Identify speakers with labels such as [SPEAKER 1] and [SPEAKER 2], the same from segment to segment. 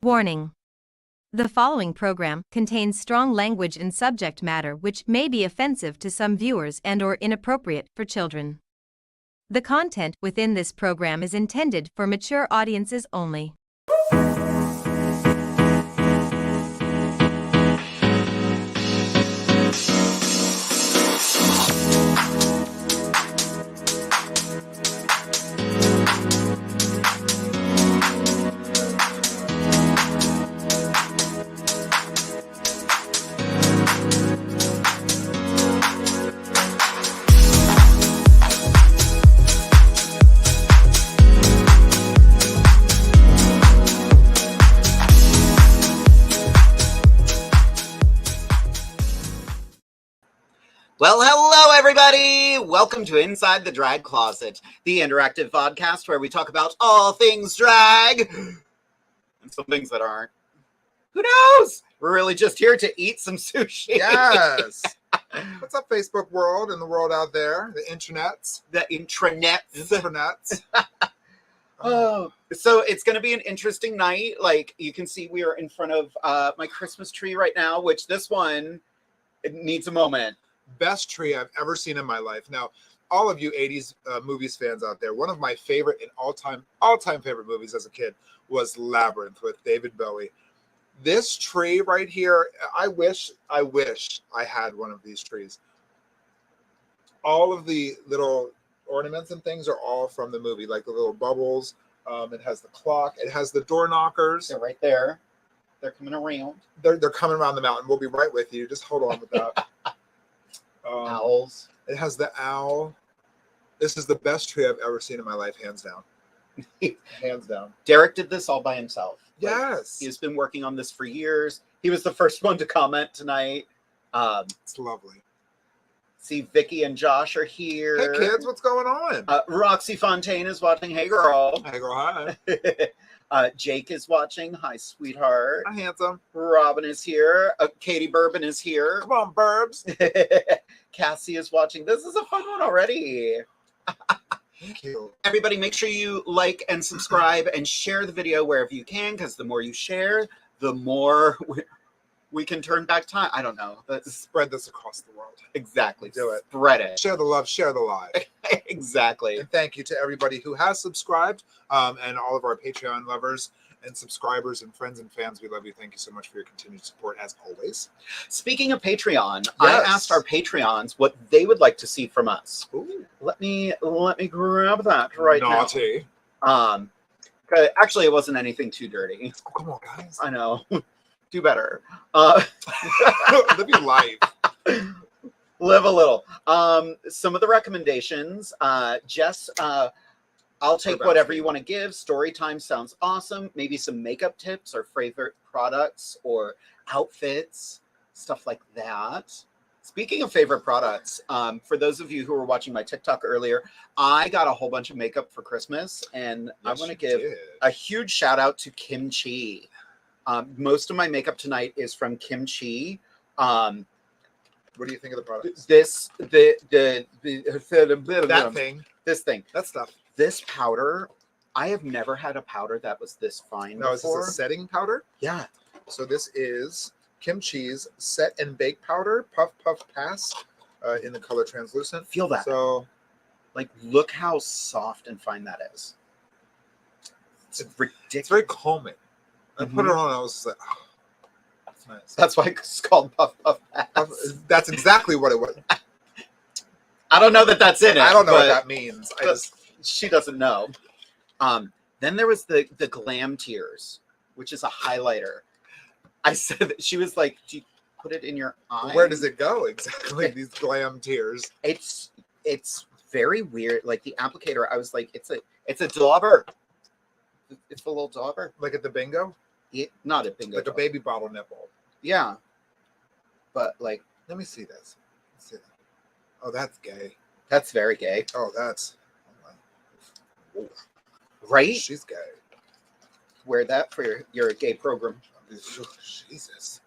[SPEAKER 1] Warning. The following program contains strong language and subject matter which may be offensive to some viewers and/or inappropriate for children. The content within this program is intended for mature audiences only.
[SPEAKER 2] Well, hello, everybody. Welcome to Inside the Drag Closet, the interactive podcast where we talk about all things drag and some things that aren't. Who knows? We're really just here to eat some sushi.
[SPEAKER 3] Yes. What's up, Facebook world and the world out there? The intranets.
[SPEAKER 2] The intranets.
[SPEAKER 3] Intranets.
[SPEAKER 2] Oh, so it's going to be an interesting night. Like, you can see we are in front of my Christmas tree right now, which this one, it needs a moment.
[SPEAKER 3] Best tree I've ever seen in my life. Now, all of you 80s movies fans out there, one of my favorite and all-time favorite movies as a kid was Labyrinth with David Bowie. This tree right here, I wish I had one of these trees. All of the little ornaments and things are all from the movie, like the little bubbles. It has the clock. It has the door knockers.
[SPEAKER 2] They're right there. They're coming around.
[SPEAKER 3] They're coming around the mountain. We'll be right with you. Just hold on with that.
[SPEAKER 2] Owls.
[SPEAKER 3] It has the owl. This is the best tree I've ever seen in my life, hands down. Hands down.
[SPEAKER 2] Derek did this all by himself.
[SPEAKER 3] Yes.
[SPEAKER 2] He's been working on this for years. He was the first one to comment tonight.
[SPEAKER 3] It's lovely.
[SPEAKER 2] See, Vicky and Josh are here.
[SPEAKER 3] Hey, kids, what's going on?
[SPEAKER 2] Roxy Fontaine is watching. Hey, girl.
[SPEAKER 3] Hey, girl, hi.
[SPEAKER 2] Jake is watching. Hi, sweetheart.
[SPEAKER 3] Hi, handsome.
[SPEAKER 2] Robin is here. Katie Bourbon is here.
[SPEAKER 3] Come on, burbs.
[SPEAKER 2] Cassie is watching. This is a fun one already.
[SPEAKER 3] Thank you.
[SPEAKER 2] Everybody, make sure you like and subscribe and share the video wherever you can, because the more you share, the more we can turn back time. I don't know.
[SPEAKER 3] Spread this across the world.
[SPEAKER 2] Exactly.
[SPEAKER 3] Do it.
[SPEAKER 2] Spread it.
[SPEAKER 3] Share the love, share the lie.
[SPEAKER 2] Exactly.
[SPEAKER 3] And thank you to everybody who has subscribed, and all of our Patreon lovers and subscribers and friends and fans. We love you. Thank you so much for your continued support, as always.
[SPEAKER 2] Speaking of Patreon,
[SPEAKER 3] Yes.
[SPEAKER 2] I asked our Patreons what they would like to see from us.
[SPEAKER 3] Ooh.
[SPEAKER 2] Let me grab that right
[SPEAKER 3] Naughty.
[SPEAKER 2] now. Actually, it wasn't anything too dirty.
[SPEAKER 3] Oh, come on, guys.
[SPEAKER 2] I know. Do better.
[SPEAKER 3] Live your life.
[SPEAKER 2] Live a little. Some of the recommendations, Jess, I'll take whatever you want to give. Story time sounds awesome. Maybe some makeup tips or favorite products or outfits, stuff like that. Speaking of favorite products, for those of you who were watching my TikTok earlier, I got a whole bunch of makeup for Christmas, and I want to give a huge shout out to Kimchi. Most of my makeup tonight is from Kimchi.
[SPEAKER 3] What do you think of the product?
[SPEAKER 2] This thing.
[SPEAKER 3] That stuff.
[SPEAKER 2] This powder, I have never had a powder that was this fine
[SPEAKER 3] No,
[SPEAKER 2] before.
[SPEAKER 3] is this a setting powder?
[SPEAKER 2] Yeah.
[SPEAKER 3] So this is Kimchi's Set and Bake Powder, Puff Puff Pass, in the color translucent.
[SPEAKER 2] Feel that.
[SPEAKER 3] So,
[SPEAKER 2] like, look how soft and fine that is. It's ridiculous.
[SPEAKER 3] it's very calming. I put it on and I was just like, oh, that's nice.
[SPEAKER 2] That's why it's called Puff Puff Pass.
[SPEAKER 3] That's exactly what it was.
[SPEAKER 2] I don't know that that's in it.
[SPEAKER 3] I don't know what that means.
[SPEAKER 2] She doesn't know. Then there was the Glam Tears, which is a highlighter. I said that she was like, do you put it in your eye?
[SPEAKER 3] Where does it go exactly? These Glam Tears.
[SPEAKER 2] It's very weird. Like the applicator, I was like, it's a dauber. It's a little dauber.
[SPEAKER 3] Like at the bingo?
[SPEAKER 2] Not a bingo.
[SPEAKER 3] Like
[SPEAKER 2] dauber.
[SPEAKER 3] a baby bottle nipple.
[SPEAKER 2] Yeah. But like,
[SPEAKER 3] let me see this. Let's see that. Oh, that's gay.
[SPEAKER 2] That's very gay.
[SPEAKER 3] Oh, that's
[SPEAKER 2] right.
[SPEAKER 3] She's gay.
[SPEAKER 2] Wear that for your gay program.
[SPEAKER 3] Jesus.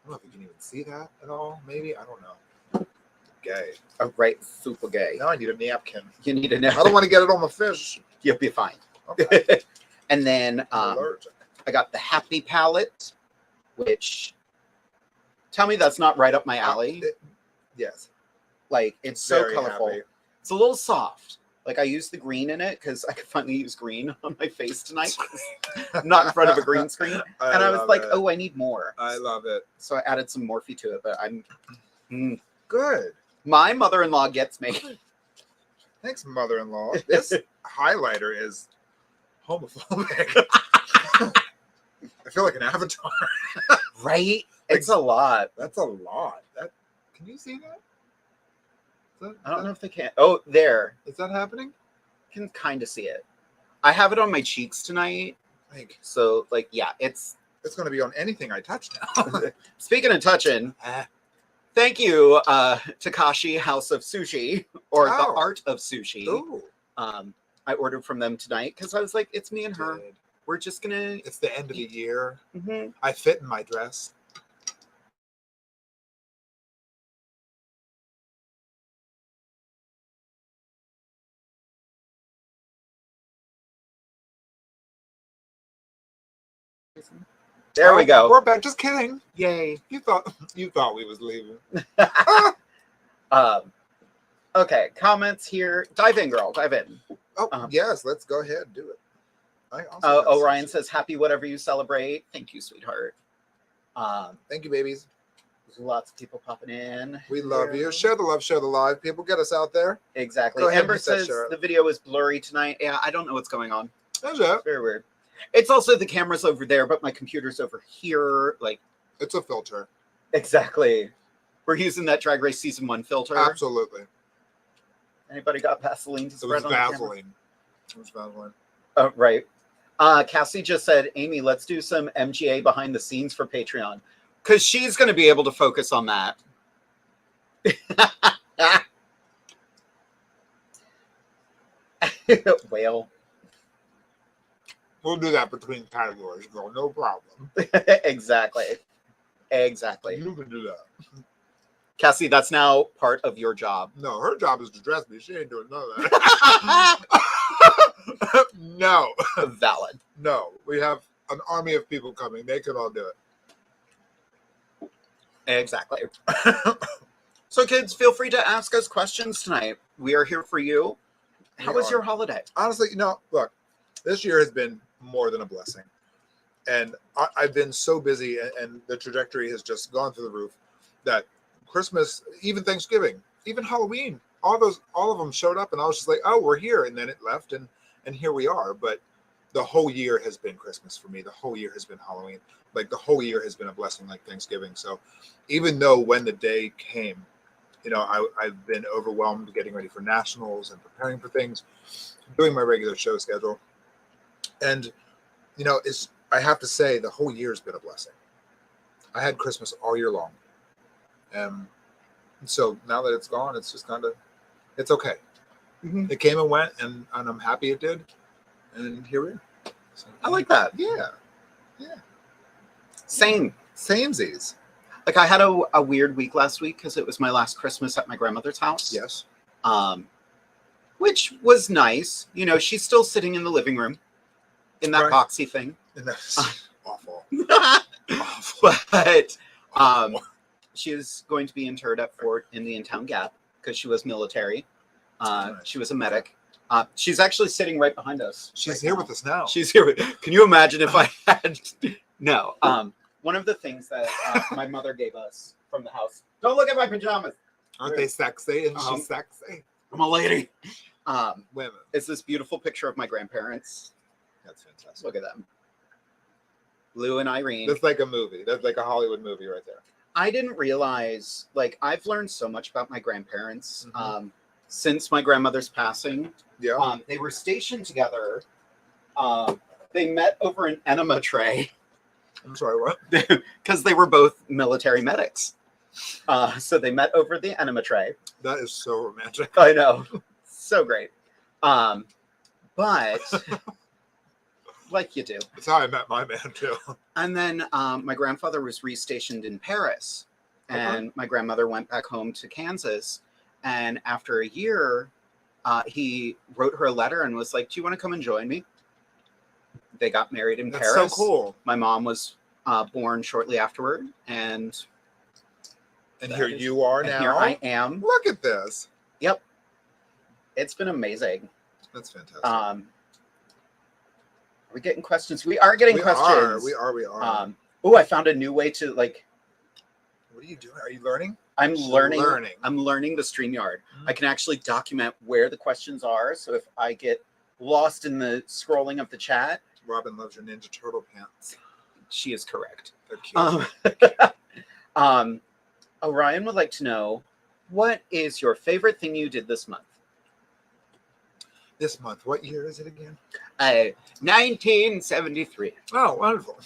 [SPEAKER 3] I don't know if you can even see that at all. Maybe. I don't know. Gay.
[SPEAKER 2] Oh, right. Super gay.
[SPEAKER 3] Now I need a napkin.
[SPEAKER 2] You need a napkin.
[SPEAKER 3] I don't want to get it on my fish.
[SPEAKER 2] You'll be fine.
[SPEAKER 3] Okay.
[SPEAKER 2] And then
[SPEAKER 3] I'm allergic.
[SPEAKER 2] I got the Happy palette, which, tell me that's not right up my alley.
[SPEAKER 3] Yes.
[SPEAKER 2] Like, it's so
[SPEAKER 3] Very
[SPEAKER 2] colorful.
[SPEAKER 3] happy.
[SPEAKER 2] It's a little soft. Like, I used the green in it because I could finally use green on my face tonight. I'm not in front of a green screen. And I was like, oh, I need more.
[SPEAKER 3] I love it.
[SPEAKER 2] So I added some Morphe to it, but I'm...
[SPEAKER 3] Good.
[SPEAKER 2] My mother-in-law gets me.
[SPEAKER 3] Thanks, mother-in-law. This highlighter is homophobic. I feel like an avatar.
[SPEAKER 2] Right? It's a lot.
[SPEAKER 3] That's a lot. Can you see that?
[SPEAKER 2] I don't know if they can. Oh, there.
[SPEAKER 3] Is that happening?
[SPEAKER 2] Can kind of see it. I have it on my cheeks tonight. So, like, yeah, it's
[SPEAKER 3] going to be on anything I touch now.
[SPEAKER 2] Speaking of touching, thank you, Takashi House of Sushi, or The Art of Sushi.
[SPEAKER 3] Ooh.
[SPEAKER 2] I ordered from them tonight because I was like, it's me and her. We're just going to...
[SPEAKER 3] It's the end of the year.
[SPEAKER 2] Mm-hmm.
[SPEAKER 3] I fit in my dress.
[SPEAKER 2] There we go.
[SPEAKER 3] We're back. Just kidding.
[SPEAKER 2] Yay.
[SPEAKER 3] You thought we was leaving.
[SPEAKER 2] Okay, comments here. Dive in, girl. Dive in.
[SPEAKER 3] Oh, yes. Let's go ahead and do it.
[SPEAKER 2] Orion says, happy whatever you celebrate. Thank you, sweetheart.
[SPEAKER 3] Thank you, babies.
[SPEAKER 2] There's lots of people popping in.
[SPEAKER 3] We love you. Share the love, share the live. People, get us out there.
[SPEAKER 2] Exactly.
[SPEAKER 3] Go ahead,
[SPEAKER 2] Amber says the video is blurry tonight. Yeah, I don't know what's going on.
[SPEAKER 3] That's it.
[SPEAKER 2] Very weird. It's also the camera's over there, but my computer's over here. Like,
[SPEAKER 3] it's a filter.
[SPEAKER 2] Exactly. We're using that Drag Race Season 1 filter.
[SPEAKER 3] Absolutely.
[SPEAKER 2] Anybody got Vaseline to spread on
[SPEAKER 3] Vaseline. It was Vaseline.
[SPEAKER 2] Oh, right. Cassie just said, Amy, let's do some MGA behind the scenes for Patreon. Because she's going to be able to focus on that. Whale.
[SPEAKER 3] We'll do that between categories, girl. No problem.
[SPEAKER 2] Exactly.
[SPEAKER 3] You can do that.
[SPEAKER 2] Cassie, that's now part of your job.
[SPEAKER 3] No, her job is to dress me. She ain't doing none of that. No.
[SPEAKER 2] Valid.
[SPEAKER 3] No. We have an army of people coming. They can all do it.
[SPEAKER 2] Exactly. So, kids, feel free to ask us questions tonight. We are here for you. How was your holiday?
[SPEAKER 3] Honestly, look, this year has been more than a blessing. And I've been so busy, and the trajectory has just gone through the roof that Christmas, even Thanksgiving, even Halloween, all of them showed up, and I was just like, oh, we're here. And then it left, and here we are. But the whole year has been Christmas for me. The whole year has been Halloween. Like, the whole year has been a blessing, like Thanksgiving. So even though when the day came, I've been overwhelmed getting ready for nationals and preparing for things, doing my regular show schedule. And, I have to say, the whole year has been a blessing. I had Christmas all year long. So now that it's gone, it's just it's okay. Mm-hmm. It came and went, and I'm happy it did. And here we are. So,
[SPEAKER 2] I like that.
[SPEAKER 3] Yeah. Samesies.
[SPEAKER 2] Like, I had a weird week last week because it was my last Christmas at my grandmother's house.
[SPEAKER 3] Yes.
[SPEAKER 2] Which was nice. She's still sitting in the living room in that boxy thing.
[SPEAKER 3] And that's awful.
[SPEAKER 2] But she is going to be interred at Fort in the In-Town Gap because she was military. She was a medic. She's actually sitting right behind us.
[SPEAKER 3] She's here with us now.
[SPEAKER 2] She's here. Can you imagine if I had... No. One of the things that my mother gave us from the house. Don't look at my pajamas.
[SPEAKER 3] Aren't they sexy? And she's sexy.
[SPEAKER 2] I'm a lady.
[SPEAKER 3] Women.
[SPEAKER 2] It's this beautiful picture of my grandparents.
[SPEAKER 3] That's fantastic.
[SPEAKER 2] Look at them. Lou and Irene.
[SPEAKER 3] That's like a movie. That's like a Hollywood movie right there.
[SPEAKER 2] I didn't realize, I've learned so much about my grandparents since my grandmother's passing.
[SPEAKER 3] Yeah.
[SPEAKER 2] They were stationed together. They met over an enema tray.
[SPEAKER 3] I'm sorry, what?
[SPEAKER 2] Because they were both military medics. So they met over the enema tray.
[SPEAKER 3] That is so romantic.
[SPEAKER 2] I know. So great. But... like you do.
[SPEAKER 3] That's how I met my man, too.
[SPEAKER 2] And then my grandfather was restationed in Paris. And my grandmother went back home to Kansas. And after a year, he wrote her a letter and was like, do you want to come and join me? They got married in
[SPEAKER 3] That's
[SPEAKER 2] Paris.
[SPEAKER 3] so cool.
[SPEAKER 2] My mom was born shortly afterward, and
[SPEAKER 3] here you are now.
[SPEAKER 2] Here I am.
[SPEAKER 3] Look at this.
[SPEAKER 2] Yep. It's been amazing.
[SPEAKER 3] That's fantastic.
[SPEAKER 2] Are we getting questions? We are getting questions.
[SPEAKER 3] We are.
[SPEAKER 2] Oh, I found a new way to like.
[SPEAKER 3] What are you doing? Are you learning?
[SPEAKER 2] I'm learning.
[SPEAKER 3] Learning.
[SPEAKER 2] I'm learning the StreamYard. I can actually document where the questions are. So if I get lost in the scrolling of the chat,
[SPEAKER 3] Robin loves your Ninja Turtle pants.
[SPEAKER 2] she is correct.
[SPEAKER 3] They're cute.
[SPEAKER 2] Orion would like to know, what is your favorite thing you did this month?
[SPEAKER 3] This month. What year is it again?
[SPEAKER 2] 1973.
[SPEAKER 3] Oh, wonderful.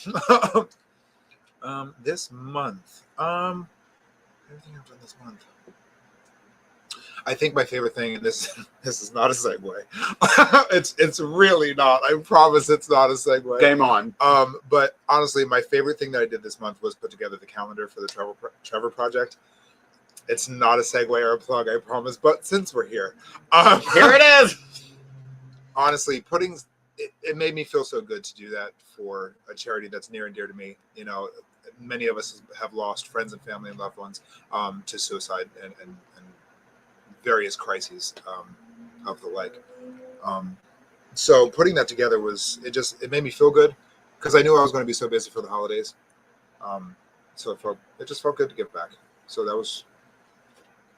[SPEAKER 3] This month. Everything I've done this month. I think my favorite thing, and this is not a segue. it's really not. I promise it's not a segue.
[SPEAKER 2] Game on.
[SPEAKER 3] But honestly, my favorite thing that I did this month was put together the calendar for the Trevor Project. It's not a segue or a plug, I promise. But since we're here,
[SPEAKER 2] here it is.
[SPEAKER 3] Honestly, it made me feel so good to do that for a charity that's near and dear to me. You know, many of us have lost friends and family and loved ones to suicide and various crises of the like. So putting that together it made me feel good because I knew I was going to be so busy for the holidays. So it just felt good to give back. So that was.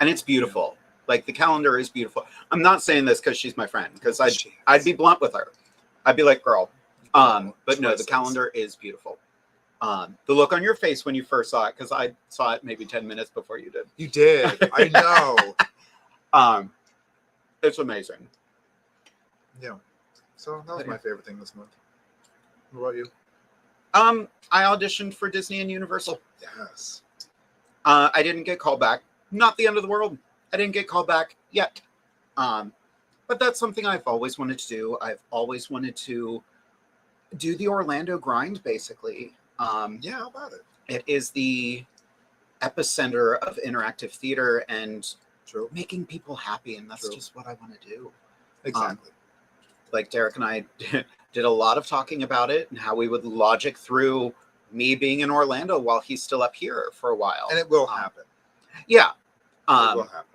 [SPEAKER 2] And it's beautiful. Like the calendar is beautiful. I'm not saying this because she's my friend, because I'd be blunt with her. I'd be like, girl. But no, the calendar is beautiful. The look on your face when you first saw it, because I saw it maybe 10 minutes before you did.
[SPEAKER 3] You did. I know.
[SPEAKER 2] It's amazing.
[SPEAKER 3] Yeah. So that was my favorite thing this month. What about you?
[SPEAKER 2] I auditioned for Disney and Universal.
[SPEAKER 3] Yes.
[SPEAKER 2] I didn't get called back. Not the end of the world. I didn't get called back yet. But that's something I've always wanted to do. I've always wanted to do the Orlando grind, basically.
[SPEAKER 3] Yeah, how about it?
[SPEAKER 2] It is the epicenter of interactive theater and making people happy, and that's just what I want to do.
[SPEAKER 3] Exactly.
[SPEAKER 2] Like Derek and I did a lot of talking about it and how we would logic through me being in Orlando while he's still up here for a while.
[SPEAKER 3] And it will happen.
[SPEAKER 2] Yeah.
[SPEAKER 3] It will happen.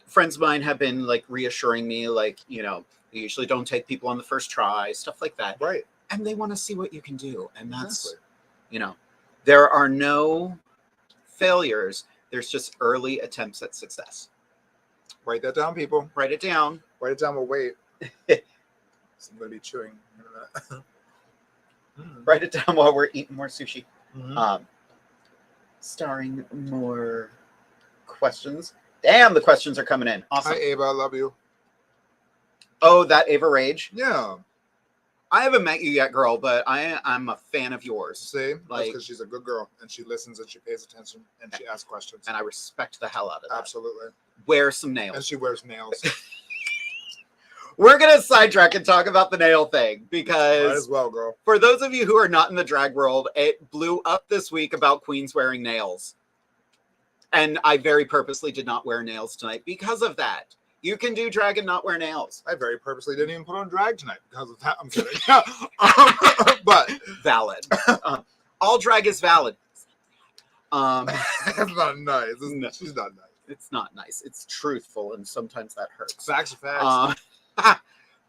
[SPEAKER 2] Friends of mine have been like reassuring me, like, you know, you usually don't take people on the first try, stuff like that.
[SPEAKER 3] Right.
[SPEAKER 2] And they want to see what you can do. And that's, you know, there are no failures. There's just early attempts at success.
[SPEAKER 3] Write that down, people.
[SPEAKER 2] Write it down.
[SPEAKER 3] Write it down. We'll wait. I'm going to be chewing.
[SPEAKER 2] Write it down while we're eating more sushi.
[SPEAKER 3] Mm-hmm.
[SPEAKER 2] Starring more questions. Damn, the questions are coming in. Awesome.
[SPEAKER 3] Hi, Ava. I love you.
[SPEAKER 2] Oh, that Ava Rage?
[SPEAKER 3] Yeah.
[SPEAKER 2] I haven't met you yet, girl, but I'm a fan of yours.
[SPEAKER 3] See?
[SPEAKER 2] Like,
[SPEAKER 3] that's because she's a good girl, and she listens, and she pays attention, and she asks questions.
[SPEAKER 2] And I respect the hell out of that.
[SPEAKER 3] Absolutely.
[SPEAKER 2] Wear some nails.
[SPEAKER 3] And she wears nails.
[SPEAKER 2] We're going to sidetrack and talk about the nail thing, because
[SPEAKER 3] might as well, girl.
[SPEAKER 2] For those of you who are not in the drag world, it blew up this week about queens wearing nails. And I very purposely did not wear nails tonight because of that. You can do drag and not wear nails.
[SPEAKER 3] I very purposely didn't even put on drag tonight because of that. I'm kidding. But
[SPEAKER 2] valid. All drag is valid.
[SPEAKER 3] That's not nice. She's not nice.
[SPEAKER 2] It's not nice. It's truthful, and sometimes that hurts.
[SPEAKER 3] Facts are facts.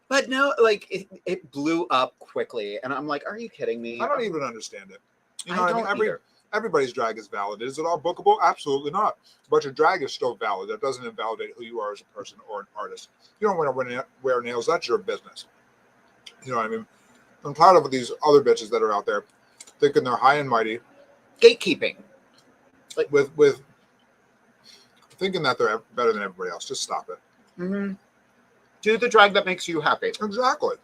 [SPEAKER 2] But no, like it blew up quickly, and I'm like, are you kidding me?
[SPEAKER 3] I don't even understand it. You know
[SPEAKER 2] I
[SPEAKER 3] what
[SPEAKER 2] don't
[SPEAKER 3] I mean?
[SPEAKER 2] either.
[SPEAKER 3] Everybody's drag is valid. Is it all bookable? Absolutely not. But your drag is still valid. That doesn't invalidate who you are as a person or an artist. You don't want to wear nails. That's your business. You know what I mean? I'm tired of these other bitches that are out there thinking they're high and mighty.
[SPEAKER 2] Gatekeeping.
[SPEAKER 3] Like with thinking that they're better than everybody else. Just stop it.
[SPEAKER 2] Mm-hmm. Do the drag that makes you happy.
[SPEAKER 3] Exactly.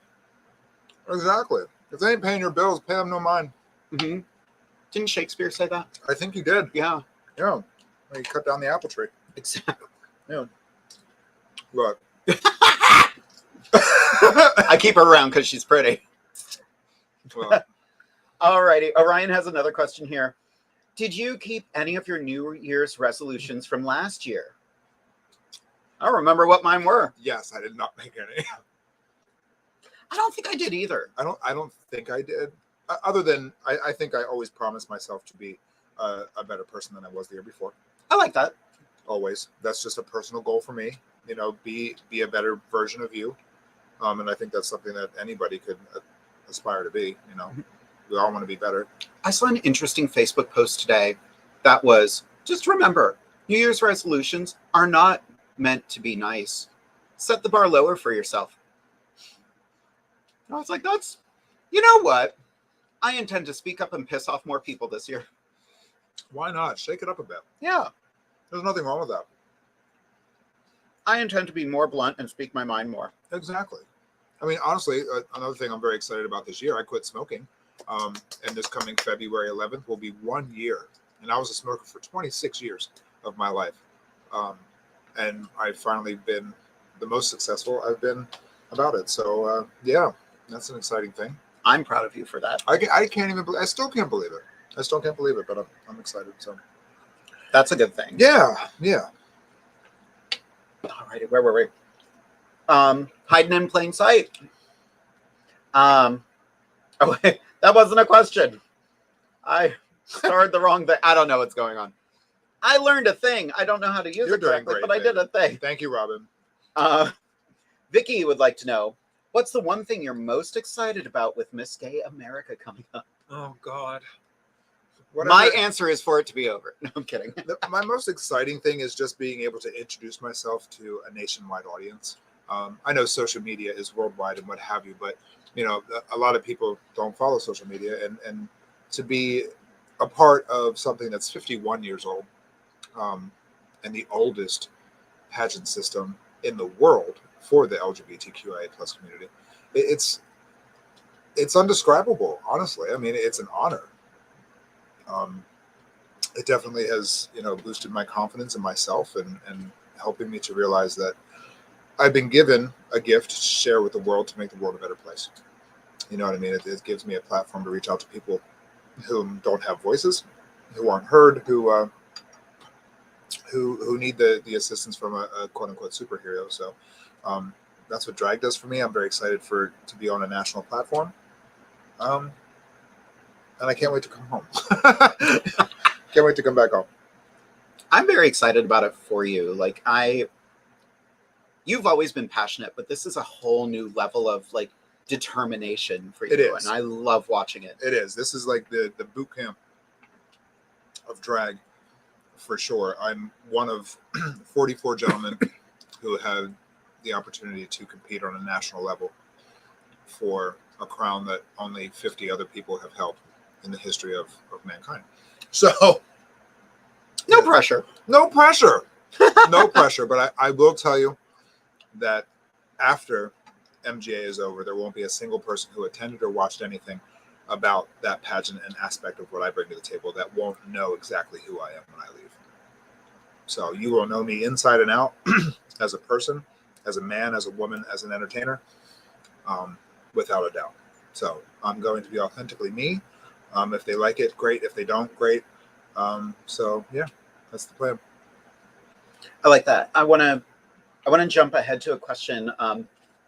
[SPEAKER 3] If they ain't paying your bills, pay them no mind.
[SPEAKER 2] Mm-hmm. Didn't Shakespeare say that?
[SPEAKER 3] I think he did.
[SPEAKER 2] Yeah.
[SPEAKER 3] Yeah. He cut down the apple tree.
[SPEAKER 2] Exactly.
[SPEAKER 3] Yeah. Look.
[SPEAKER 2] I keep her around because she's pretty.
[SPEAKER 3] Well.
[SPEAKER 2] Alrighty. Orion has another question here. Did you keep any of your New Year's resolutions from last year? I don't remember what mine were.
[SPEAKER 3] Yes, I did not make any.
[SPEAKER 2] I don't think I did either.
[SPEAKER 3] I don't think I did. Other than I think I always promised myself to be a better person than I was the year before.
[SPEAKER 2] I like that.
[SPEAKER 3] Always. That's just a personal goal for me. You know, be a better version of you. And I think that's something that anybody could aspire to be. You know, we all want to be better.
[SPEAKER 2] I saw an interesting Facebook post today that was, just remember, New Year's resolutions are not meant to be nice. Set the bar lower for yourself. And I was like, you know what? I intend to speak up and piss off more people this year.
[SPEAKER 3] Why not? Shake it up a bit.
[SPEAKER 2] Yeah.
[SPEAKER 3] There's nothing wrong with that.
[SPEAKER 2] I intend to be more blunt and speak my mind more.
[SPEAKER 3] Exactly. I mean, honestly, another thing I'm very excited about this year, I quit smoking. And this coming February 11th will be 1 year. And I was a smoker for 26 years of my life. And I've finally been the most successful I've been about it. So, yeah, that's an exciting thing.
[SPEAKER 2] I'm proud of you for that.
[SPEAKER 3] I can't even I still can't believe it. I still can't believe it, but I'm excited. So
[SPEAKER 2] that's a good thing.
[SPEAKER 3] Yeah.
[SPEAKER 2] All righty, where were we? Hiding in plain sight. Oh, wait, that wasn't a question. I started the wrong thing. I don't know what's going on. I learned a thing. I don't know how to use it correctly, but I did a thing.
[SPEAKER 3] Thank you, Robin.
[SPEAKER 2] Vicky would like to know, what's the one thing you're most excited about with Miss Gay America coming up?
[SPEAKER 3] Oh, God.
[SPEAKER 2] My answer is for it to be over. No, I'm kidding.
[SPEAKER 3] My most exciting thing is just being able to introduce myself to a nationwide audience. I know social media is worldwide and what have you, but you know, a lot of people don't follow social media, and to be a part of something that's 51 years old, and the oldest pageant system in the world for the LGBTQIA+ community, it's undescribable. Honestly, I mean, it's an honor. It definitely has, you know, boosted my confidence in myself and helping me to realize that I've been given a gift to share with the world to make the world a better place. You know what I mean? It gives me a platform to reach out to people who don't have voices, who aren't heard, who need the assistance from a quote unquote superhero. So that's what drag does for me. I'm very excited to be on a national platform. And I can't wait to come home. Can't wait to come back home.
[SPEAKER 2] I'm very excited about it for you. Like you've always been passionate, but this is a whole new level of like determination for you.
[SPEAKER 3] It is.
[SPEAKER 2] And I love watching it.
[SPEAKER 3] It is. This is like the boot camp of drag for sure. I'm one of 44 gentlemen who had the opportunity to compete on a national level for a crown that only 50 other people have held in the history of mankind. So
[SPEAKER 2] no pressure.
[SPEAKER 3] No pressure. No pressure. But I will tell you that after MGA is over, there won't be a single person who attended or watched anything about that pageant and aspect of what I bring to the table that won't know exactly who I am when I leave. So you will know me inside and out as a person, as a man, as a woman, as an entertainer, without a doubt. So I'm going to be authentically me. If they like it, great. If they don't, great. So yeah, that's the plan.
[SPEAKER 2] I like that. I want to jump ahead to a question.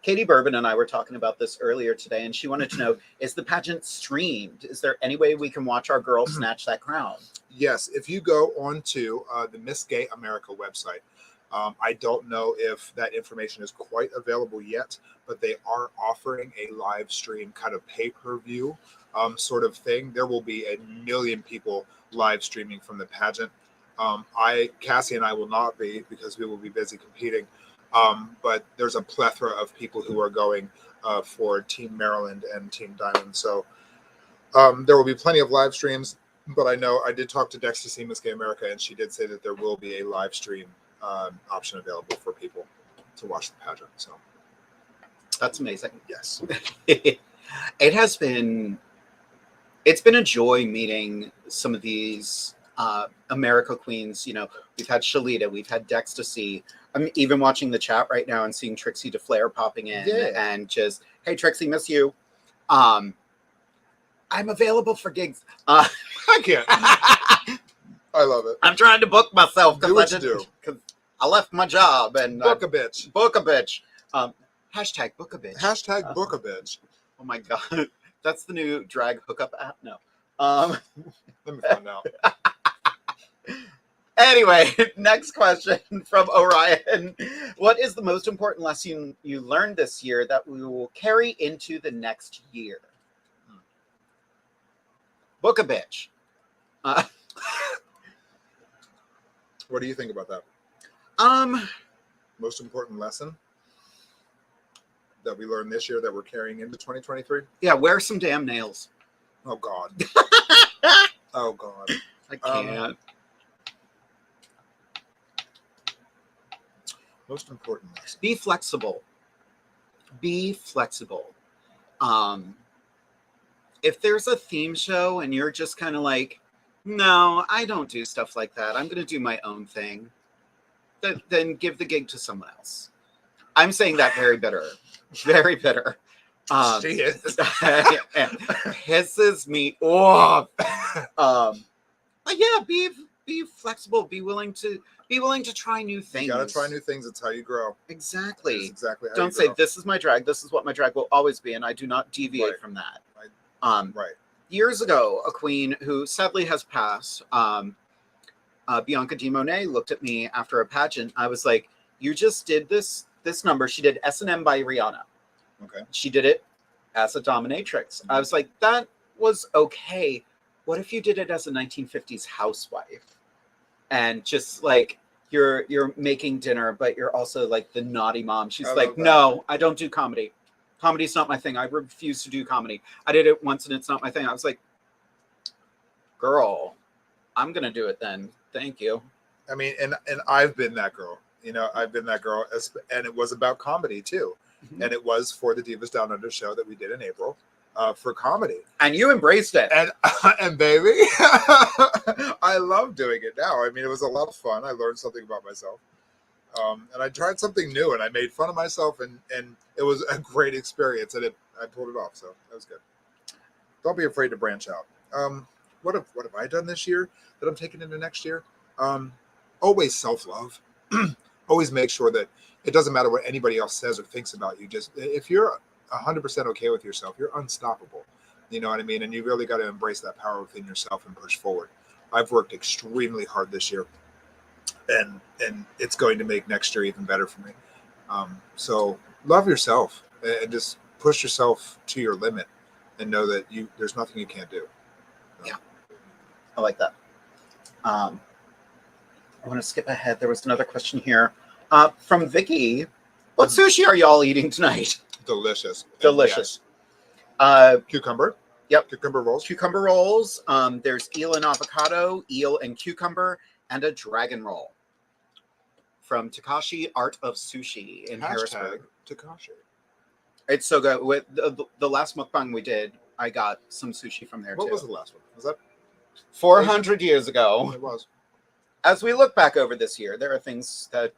[SPEAKER 2] Katie Bourbon and I were talking about this earlier today, and she wanted to know, is the pageant streamed? Is there any way we can watch our girl snatch that crown?
[SPEAKER 3] Yes. If you go onto the Miss Gay America website, I don't know if that information is quite available yet, but they are offering a live stream kind of pay-per-view sort of thing. There will be 1 million people live streaming from the pageant. Cassie and I will not be because we will be busy competing. But there's a plethora of people who are going for Team Maryland and Team Diamond. So there will be plenty of live streams, but I know I did talk to Dex to see Miss Gay America, and she did say that there will be a live stream option available for people to watch the pageant. So
[SPEAKER 2] that's amazing.
[SPEAKER 3] Yes.
[SPEAKER 2] It's been a joy meeting some of these America queens. You know, we've had Shalita, we've had Dex to see. I'm even watching the chat right now and seeing Trixie DeFlair popping in and just, hey, Trixie, miss you. I'm available for gigs.
[SPEAKER 3] I can't. I love it.
[SPEAKER 2] I'm trying to book myself
[SPEAKER 3] because I left my job.
[SPEAKER 2] And
[SPEAKER 3] book a bitch.
[SPEAKER 2] Hashtag book a bitch.
[SPEAKER 3] Hashtag book a bitch.
[SPEAKER 2] Oh my God. That's the new drag hookup app? No.
[SPEAKER 3] Let me find out.
[SPEAKER 2] Anyway, next question from Orion. What is the most important lesson you learned this year that we will carry into the next year? Book a bitch.
[SPEAKER 3] What do you think about that? Most important lesson that we learned this year that we're carrying into 2023?
[SPEAKER 2] Yeah, wear some damn nails.
[SPEAKER 3] Oh God. Oh God.
[SPEAKER 2] I can't.
[SPEAKER 3] Most important lesson.
[SPEAKER 2] Be flexible. Be flexible. If there's a theme show and you're just kind of like, no, I don't do stuff like that, I'm going to do my own thing, then give the gig to someone else. I'm saying that very bitter. Very bitter.
[SPEAKER 3] She is.
[SPEAKER 2] Pisses me off. But yeah, be flexible. Be willing to try new things.
[SPEAKER 3] You gotta try new things. It's how you grow.
[SPEAKER 2] Exactly.
[SPEAKER 3] That's exactly how
[SPEAKER 2] Don't
[SPEAKER 3] you
[SPEAKER 2] say
[SPEAKER 3] grow.
[SPEAKER 2] this is my drag. This is what my drag will always be, and I do not deviate from that.
[SPEAKER 3] Right.
[SPEAKER 2] Years ago, a queen who sadly has passed, Bianca Di Monet, looked at me after a pageant. I was like, "You just did this number." She did S&M by Rihanna.
[SPEAKER 3] Okay.
[SPEAKER 2] She did it as a dominatrix. I was like, that was okay. What if you did it as a 1950s housewife? And just like you're making dinner, but you're also like the naughty mom. She's like, no, I don't do comedy. Comedy's not my thing. I refuse to do comedy. I did it once and it's not my thing. I was like, girl, I'm going to do it then. Thank you.
[SPEAKER 3] I mean, and I've been that girl. You know, I've been that girl. And it was about comedy too. Mm-hmm. And it was for the Divas Down Under show that we did in April. For comedy,
[SPEAKER 2] and you embraced it,
[SPEAKER 3] and baby, I love doing it now. I mean, it was a lot of fun. I learned something about myself, and I tried something new, and I made fun of myself, and it was a great experience, and I pulled it off, so that was good. Don't be afraid to branch out. What have I done this year that I'm taking into next year? Always self-love. Always make sure that it doesn't matter what anybody else says or thinks about you. Just if you're 100% okay with yourself, you're unstoppable. You know what I mean? And you really got to embrace that power within yourself and push forward. I've worked extremely hard this year, and it's going to make next year even better for me. So love yourself and just push yourself to your limit, and know that there's nothing you can't do.
[SPEAKER 2] Yeah, I like that. I want to skip ahead. There was another question here from Vicky. What sushi are y'all eating tonight?
[SPEAKER 3] Delicious.
[SPEAKER 2] Delicious.
[SPEAKER 3] Cucumber.
[SPEAKER 2] Yep.
[SPEAKER 3] Cucumber rolls.
[SPEAKER 2] Cucumber rolls. There's eel and avocado, eel and cucumber, and a dragon roll from Takashi Art of Sushi in Harrisburg.
[SPEAKER 3] Takashi.
[SPEAKER 2] It's so good. With the last mukbang we did, I got some sushi from there too.
[SPEAKER 3] What was the last one? Was that
[SPEAKER 2] 400 years ago?
[SPEAKER 3] It was.
[SPEAKER 2] As we look back over this year, there are things that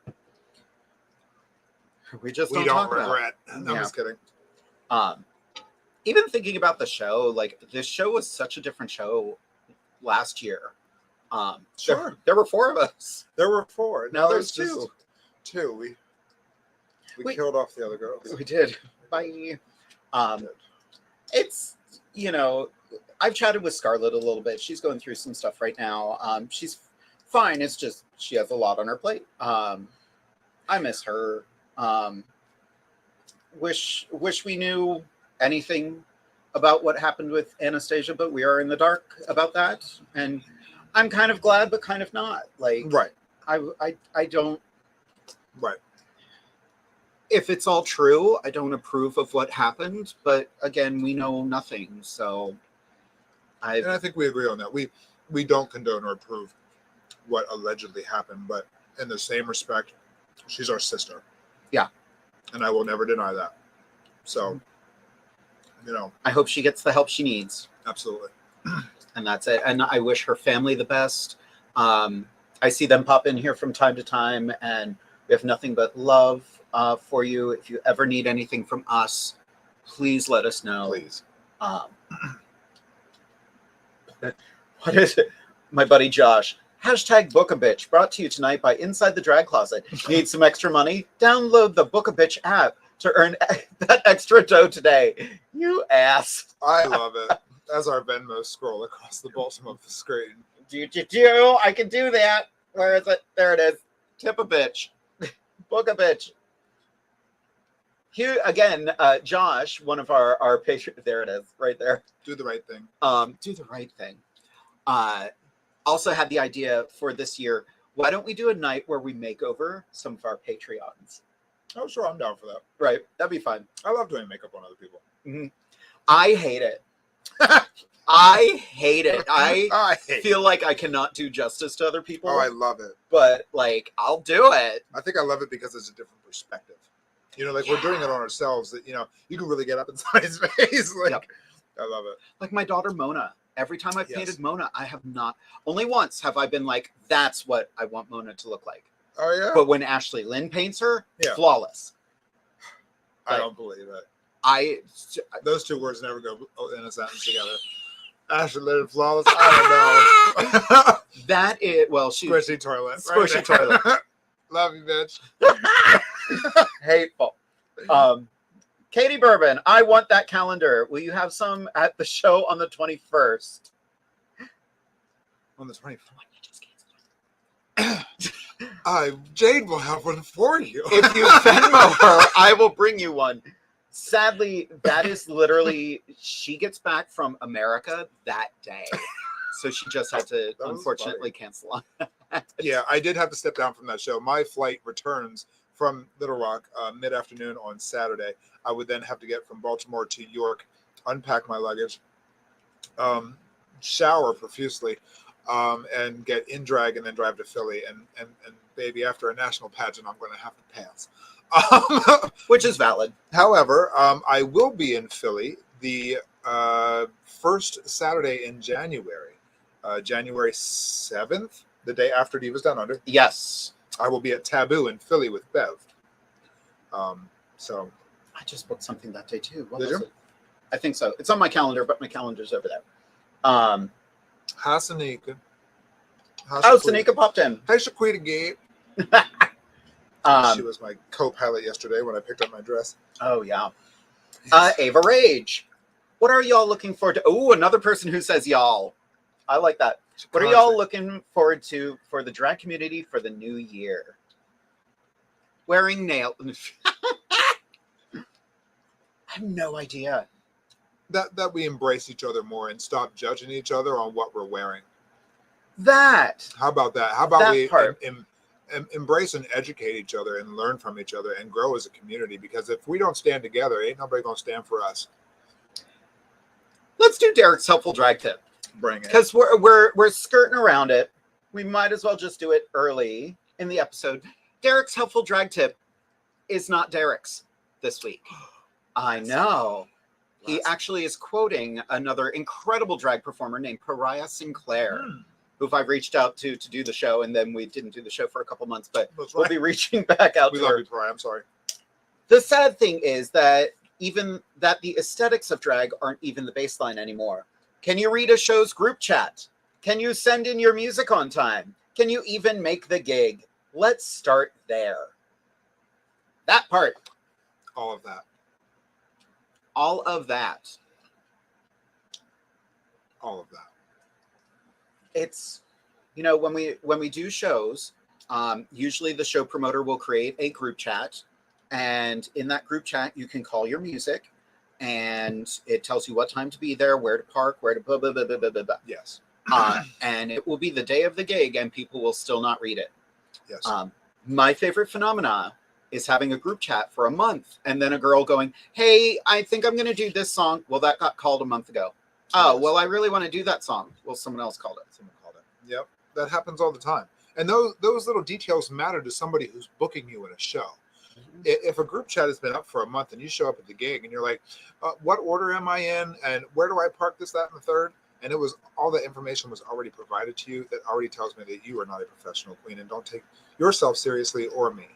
[SPEAKER 2] we don't talk
[SPEAKER 3] regret.
[SPEAKER 2] about.
[SPEAKER 3] No, I'm just kidding.
[SPEAKER 2] Even thinking about the show, like this show was such a different show last year.
[SPEAKER 3] Sure.
[SPEAKER 2] There were 4 of us.
[SPEAKER 3] There were 4.
[SPEAKER 2] Now there's 2.
[SPEAKER 3] 2. We killed off the other girls.
[SPEAKER 2] We did. Bye. It's, I've chatted with Scarlett a little bit. She's going through some stuff right now. She's fine. It's just she has a lot on her plate. I miss her. Wish we knew anything about what happened with Anastasia, but we are in the dark about that, and I'm kind of glad but kind of not. Like,
[SPEAKER 3] right.
[SPEAKER 2] I don't.
[SPEAKER 3] Right.
[SPEAKER 2] If it's all true, I don't approve of what happened, but again, we know nothing, so
[SPEAKER 3] and I think we agree on that. We don't condone or approve what allegedly happened, but in the same respect, she's our sister.
[SPEAKER 2] Yeah.
[SPEAKER 3] And I will never deny that. So,
[SPEAKER 2] I hope she gets the help she needs.
[SPEAKER 3] Absolutely.
[SPEAKER 2] And that's it. And I wish her family the best. I see them pop in here from time to time, and we have nothing but love for you. If you ever need anything from us, please let us know.
[SPEAKER 3] Please.
[SPEAKER 2] What is it? My buddy Josh. Hashtag Book a Bitch, brought to you tonight by Inside the Drag Closet. Need some extra money? Download the Book a Bitch app. to earn that extra dough today. You ass.
[SPEAKER 3] I love it. As our Venmo scroll across the bottom of the screen.
[SPEAKER 2] Do. I can do that. Where is it? There it is. Tip a bitch. Book a bitch. Here again, Josh, one of our patrons. There it is, right there.
[SPEAKER 3] Do the right thing.
[SPEAKER 2] Do the right thing. Also had the idea for this year. Why don't we do a night where we make over some of our Patreons?
[SPEAKER 3] Oh, sure, I'm down for that.
[SPEAKER 2] Right, that'd be fun.
[SPEAKER 3] I love doing makeup on other people.
[SPEAKER 2] Mm-hmm. I hate it. I hate it.
[SPEAKER 3] I
[SPEAKER 2] feel like I cannot do justice to other people.
[SPEAKER 3] Oh, I love it.
[SPEAKER 2] But like, I'll do it.
[SPEAKER 3] I think I love it because it's a different perspective. You know, like we're doing it on ourselves. That you can really get up inside his face. Like, yep. I love it.
[SPEAKER 2] Like my daughter Mona. Every time I've painted Mona, I have not. Only once have I been like, "That's what I want Mona to look like."
[SPEAKER 3] Oh yeah.
[SPEAKER 2] But when Ashley Lynn paints her, flawless.
[SPEAKER 3] I don't believe it. Those two words never go in a sentence together. Ashley Lynn flawless. I don't know.
[SPEAKER 2] That is she
[SPEAKER 3] squishy toilet.
[SPEAKER 2] Squishy toilet.
[SPEAKER 3] Love you, bitch.
[SPEAKER 2] Hateful. Katie Bourbon, I want that calendar. Will you have some at the show on the 21st?
[SPEAKER 3] On the 24th. Jade will have one for you.
[SPEAKER 2] If you Venmo her, I will bring you one. Sadly, that is literally, she gets back from America that day. So she just had to, unfortunately, cancel on that.
[SPEAKER 3] Yeah, I did have to step down from that show. My flight returns from Little Rock mid-afternoon on Saturday. I would then have to get from Baltimore to York, unpack my luggage, shower profusely, and get in drag and then drive to Philly. And baby, after a national pageant, I'm going to have to pass.
[SPEAKER 2] Which is valid.
[SPEAKER 3] However, I will be in Philly the first Saturday in January, January 7th, the day after Divas Down Under.
[SPEAKER 2] Yes.
[SPEAKER 3] I will be at Taboo in Philly with Bev. So
[SPEAKER 2] I just booked something that day too.
[SPEAKER 3] Did you?
[SPEAKER 2] I think so. It's on my calendar, but my calendar's over there.
[SPEAKER 3] Hasanika.
[SPEAKER 2] Sanika popped in.
[SPEAKER 3] Hey, Shaquita Gate. She was my co-pilot yesterday when I picked up my dress.
[SPEAKER 2] Oh, yeah. Ava Rage. What are y'all looking forward to? Oh, another person who says y'all. I like that. What are y'all looking forward to for the drag community for the new year? Wearing nail. I have no idea.
[SPEAKER 3] That we embrace each other more and stop judging each other on what we're wearing.
[SPEAKER 2] That.
[SPEAKER 3] How about that? How about we
[SPEAKER 2] part.
[SPEAKER 3] Embrace and educate each other and learn from each other and grow as a community? Because if we don't stand together, ain't nobody gonna stand for us.
[SPEAKER 2] Let's do Derek's helpful drag tip.
[SPEAKER 3] Bring it.
[SPEAKER 2] Because we're skirting around it. We might as well just do it early in the episode. Derek's helpful drag tip is not Derek's this week. I know. He actually is quoting another incredible drag performer named Pariah Sinclair, who I've reached out to do the show, and then we didn't do the show for a couple months, but we'll be reaching back out to her.
[SPEAKER 3] We love you, Pariah. I'm sorry.
[SPEAKER 2] The sad thing is that the aesthetics of drag aren't even the baseline anymore. Can you read a show's group chat? Can you send in your music on time? Can you even make the gig? Let's start there. That part.
[SPEAKER 3] All of that.
[SPEAKER 2] All of that.
[SPEAKER 3] All of that.
[SPEAKER 2] It's, when we do shows, usually the show promoter will create a group chat, and in that group chat you can call your music, and it tells you what time to be there, where to park, where to blah blah blah blah blah blah.
[SPEAKER 3] Yes.
[SPEAKER 2] And it will be the day of the gig, and people will still not read it.
[SPEAKER 3] Yes.
[SPEAKER 2] My favorite phenomena is having a group chat for a month, and then a girl going, "Hey, I think I'm going to do this song." Well, that got called a month ago. Oh, well, I really want to do that song. Well, someone else called it.
[SPEAKER 3] Someone called it. Yep. That happens all the time. And those little details matter to somebody who's booking you in a show. Mm-hmm. If a group chat has been up for a month and you show up at the gig and you're like, what order am I in? And where do I park this, that, and the third? And all that information was already provided to you. That already tells me that you are not a professional queen and don't take yourself seriously or me.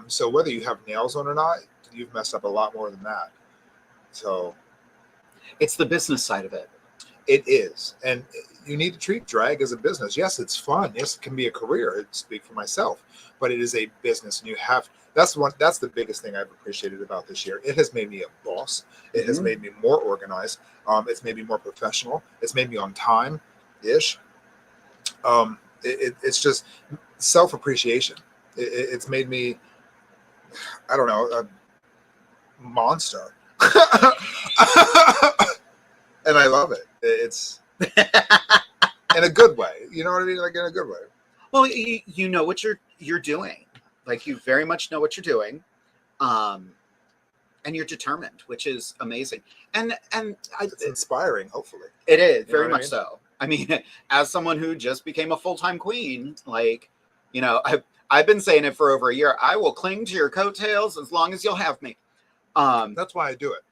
[SPEAKER 3] So whether you have nails on or not, you've messed up a lot more than that. So
[SPEAKER 2] it's the business side of it.
[SPEAKER 3] It is. And you need to treat drag as a business. Yes, it's fun. Yes, it can be a career. I speak for myself, but it is a business, and That's the biggest thing I've appreciated about this year. It has made me a boss. It has made me more organized. It's made me more professional. It's made me on time ish. It's just self-appreciation. It's made me, I don't know, a monster. And I love it. It's in a good way. You know what I mean? Like in a good way.
[SPEAKER 2] Well, you know what you're doing. Like you very much know what you're doing. And you're determined, which is amazing. And
[SPEAKER 3] It's inspiring, hopefully.
[SPEAKER 2] It is,
[SPEAKER 3] You know
[SPEAKER 2] very
[SPEAKER 3] what I
[SPEAKER 2] much
[SPEAKER 3] mean?
[SPEAKER 2] so. I mean, as someone who just became a full-time queen, like, you know, I've been saying it for over a year. I will cling to your coattails as long as you'll have me.
[SPEAKER 3] That's why I do it.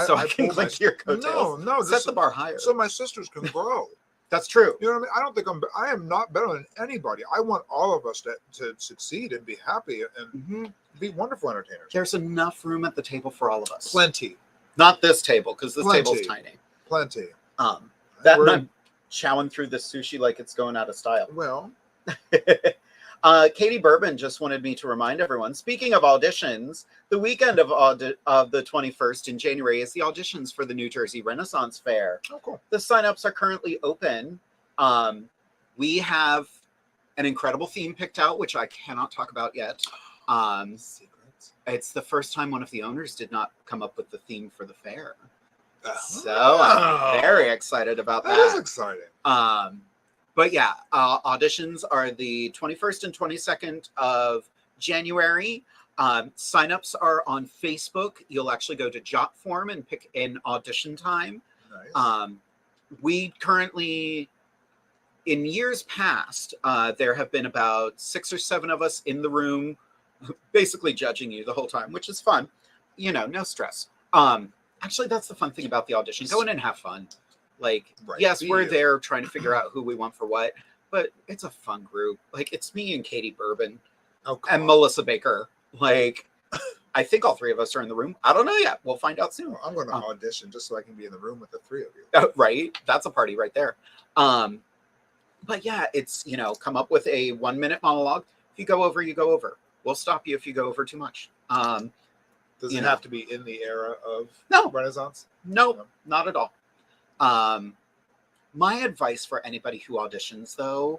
[SPEAKER 2] So I can cling to your coattails.
[SPEAKER 3] No,
[SPEAKER 2] set the bar higher.
[SPEAKER 3] so my sisters can grow.
[SPEAKER 2] That's true.
[SPEAKER 3] You know what I mean? I am not better than anybody. I want all of us to succeed and be happy and be wonderful entertainers.
[SPEAKER 2] There's enough room at the table for all of us.
[SPEAKER 3] Plenty.
[SPEAKER 2] Not this table, because this
[SPEAKER 3] Plenty.
[SPEAKER 2] table's tiny.
[SPEAKER 3] Plenty.
[SPEAKER 2] I'm chowing through this sushi like it's going out of style.
[SPEAKER 3] Well,
[SPEAKER 2] Katie Bourbon just wanted me to remind everyone, speaking of auditions, the weekend of the 21st in January is the auditions for the New Jersey Renaissance Fair.
[SPEAKER 3] oh, cool.
[SPEAKER 2] The signups are currently open. We have an incredible theme picked out, which I cannot talk about yet.
[SPEAKER 3] Secrets.
[SPEAKER 2] It's the first time one of the owners did not come up with the theme for the fair. So
[SPEAKER 3] Oh.
[SPEAKER 2] I'm very excited about that.
[SPEAKER 3] That is exciting.
[SPEAKER 2] But yeah, auditions are the 21st and 22nd of January. Signups are on Facebook. You'll actually go to Jotform and pick an audition time.
[SPEAKER 3] Nice.
[SPEAKER 2] We currently, in years past, there have been about 6 or 7 of us in the room, basically judging you the whole time, which is fun. You know, no stress. Actually, that's the fun thing about the audition. Go in and have fun. Like,
[SPEAKER 3] Right.
[SPEAKER 2] yes,
[SPEAKER 3] Be
[SPEAKER 2] we're
[SPEAKER 3] you.
[SPEAKER 2] there trying to figure out who we want for what, but it's a fun group. Like, it's me and Katie Bourbon
[SPEAKER 3] Oh, come
[SPEAKER 2] and
[SPEAKER 3] on.
[SPEAKER 2] Melissa Baker. Like, I think all 3 of us are in the room. I don't know yet. We'll find out soon.
[SPEAKER 3] Well, I'm going to audition just so I can be in the room with the 3 of you.
[SPEAKER 2] Right? That's a party right there. But yeah, it's, you know, come up with a 1-minute monologue. If you go over, you go over. We'll stop you if you go over too much.
[SPEAKER 3] Does
[SPEAKER 2] You
[SPEAKER 3] it
[SPEAKER 2] know.
[SPEAKER 3] have to be in the era of
[SPEAKER 2] No.
[SPEAKER 3] Renaissance?
[SPEAKER 2] No, not at all. My advice for anybody who auditions, though,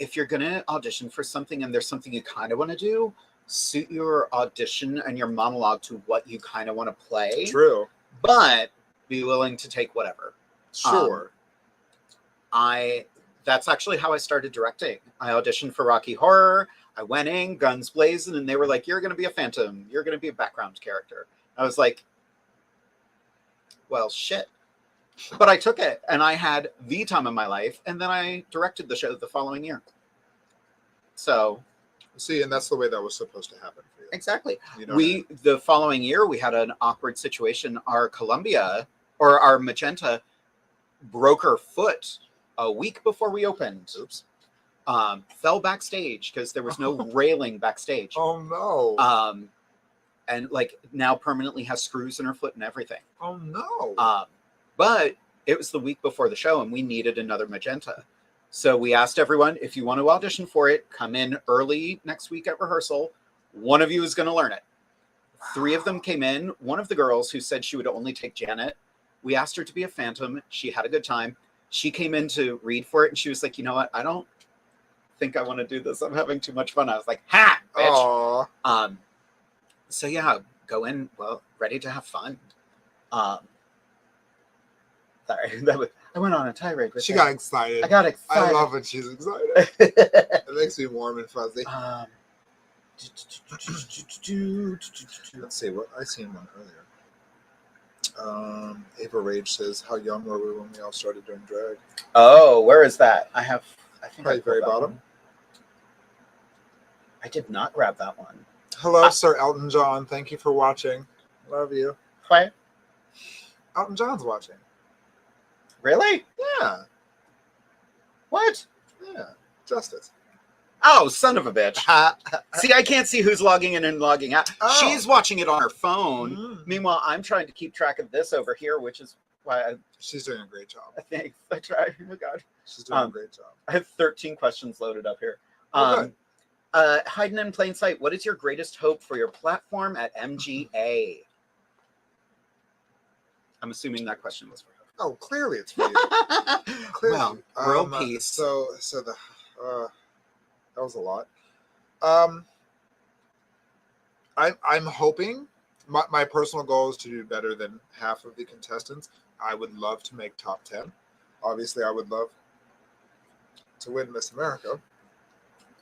[SPEAKER 2] if you're going to audition for something and there's something you kind of want to do, suit your audition and your monologue to what you kind of want to play.
[SPEAKER 3] True.
[SPEAKER 2] But be willing to take whatever.
[SPEAKER 3] Sure.
[SPEAKER 2] That's actually how I started directing. I auditioned for Rocky Horror. I went in, guns blazing, and they were like, "You're going to be a phantom. You're going to be a background character." I was like, well, shit. But I took it, and I had the time of my life, and then I directed the show the following year. So,
[SPEAKER 3] See, and that's the way that was supposed to happen for you.
[SPEAKER 2] exactly.
[SPEAKER 3] You know what I mean?
[SPEAKER 2] The following year, we had an awkward situation. Our our Magenta broke her foot a week before we opened.
[SPEAKER 3] Oops.
[SPEAKER 2] Fell backstage because there was no railing backstage.
[SPEAKER 3] Oh, no.
[SPEAKER 2] And like now permanently has screws in her foot and everything.
[SPEAKER 3] Oh, no.
[SPEAKER 2] But it was the week before the show and we needed another Magenta. So we asked everyone, if you want to audition for it, come in early next week at rehearsal. One of you is going to learn it. 3 of them came in. One of the girls who said she would only take Janet, we asked her to be a phantom. She had a good time. She came in to read for it and she was like, you know what? I don't think I want to do this. I'm having too much fun. I was like, ha, bitch.
[SPEAKER 3] Aw.
[SPEAKER 2] So yeah, go in, well, ready to have fun. Sorry, I went on a tirade with
[SPEAKER 3] She
[SPEAKER 2] that.
[SPEAKER 3] got excited.
[SPEAKER 2] I got excited.
[SPEAKER 3] I love when she's excited. It makes me warm and fuzzy. Let's see what I seen one earlier. Ava Rage says, "How young were we when we all started doing drag?"
[SPEAKER 2] Oh, where is that? I think
[SPEAKER 3] Probably
[SPEAKER 2] I
[SPEAKER 3] very
[SPEAKER 2] pulled that
[SPEAKER 3] bottom.
[SPEAKER 2] one. I did not grab that one.
[SPEAKER 3] Hello, Sir Elton John. Thank you for watching. Love you.
[SPEAKER 2] What?
[SPEAKER 3] Elton John's watching.
[SPEAKER 2] Really?
[SPEAKER 3] Yeah,
[SPEAKER 2] What?
[SPEAKER 3] yeah. Justice.
[SPEAKER 2] Oh, son of a bitch. See, I can't see who's logging in and logging out.
[SPEAKER 3] Oh.
[SPEAKER 2] She's watching it on her phone.
[SPEAKER 3] Mm.
[SPEAKER 2] Meanwhile, I'm trying to keep track of this over here, which is why
[SPEAKER 3] She's doing a great job.
[SPEAKER 2] I think I tried. Oh my God.
[SPEAKER 3] She's doing a great job.
[SPEAKER 2] I have 13 questions loaded up here.
[SPEAKER 3] Oh, good.
[SPEAKER 2] Hiding in plain sight. What is your greatest hope for your platform at MGA? I'm assuming that question was for her.
[SPEAKER 3] Oh, clearly it's for you. Clearly.
[SPEAKER 2] Well, world peace.
[SPEAKER 3] So the that was a lot. I'm hoping my personal goal is to do better than half of the contestants. I would love to make top 10. Obviously, I would love to win Miss America.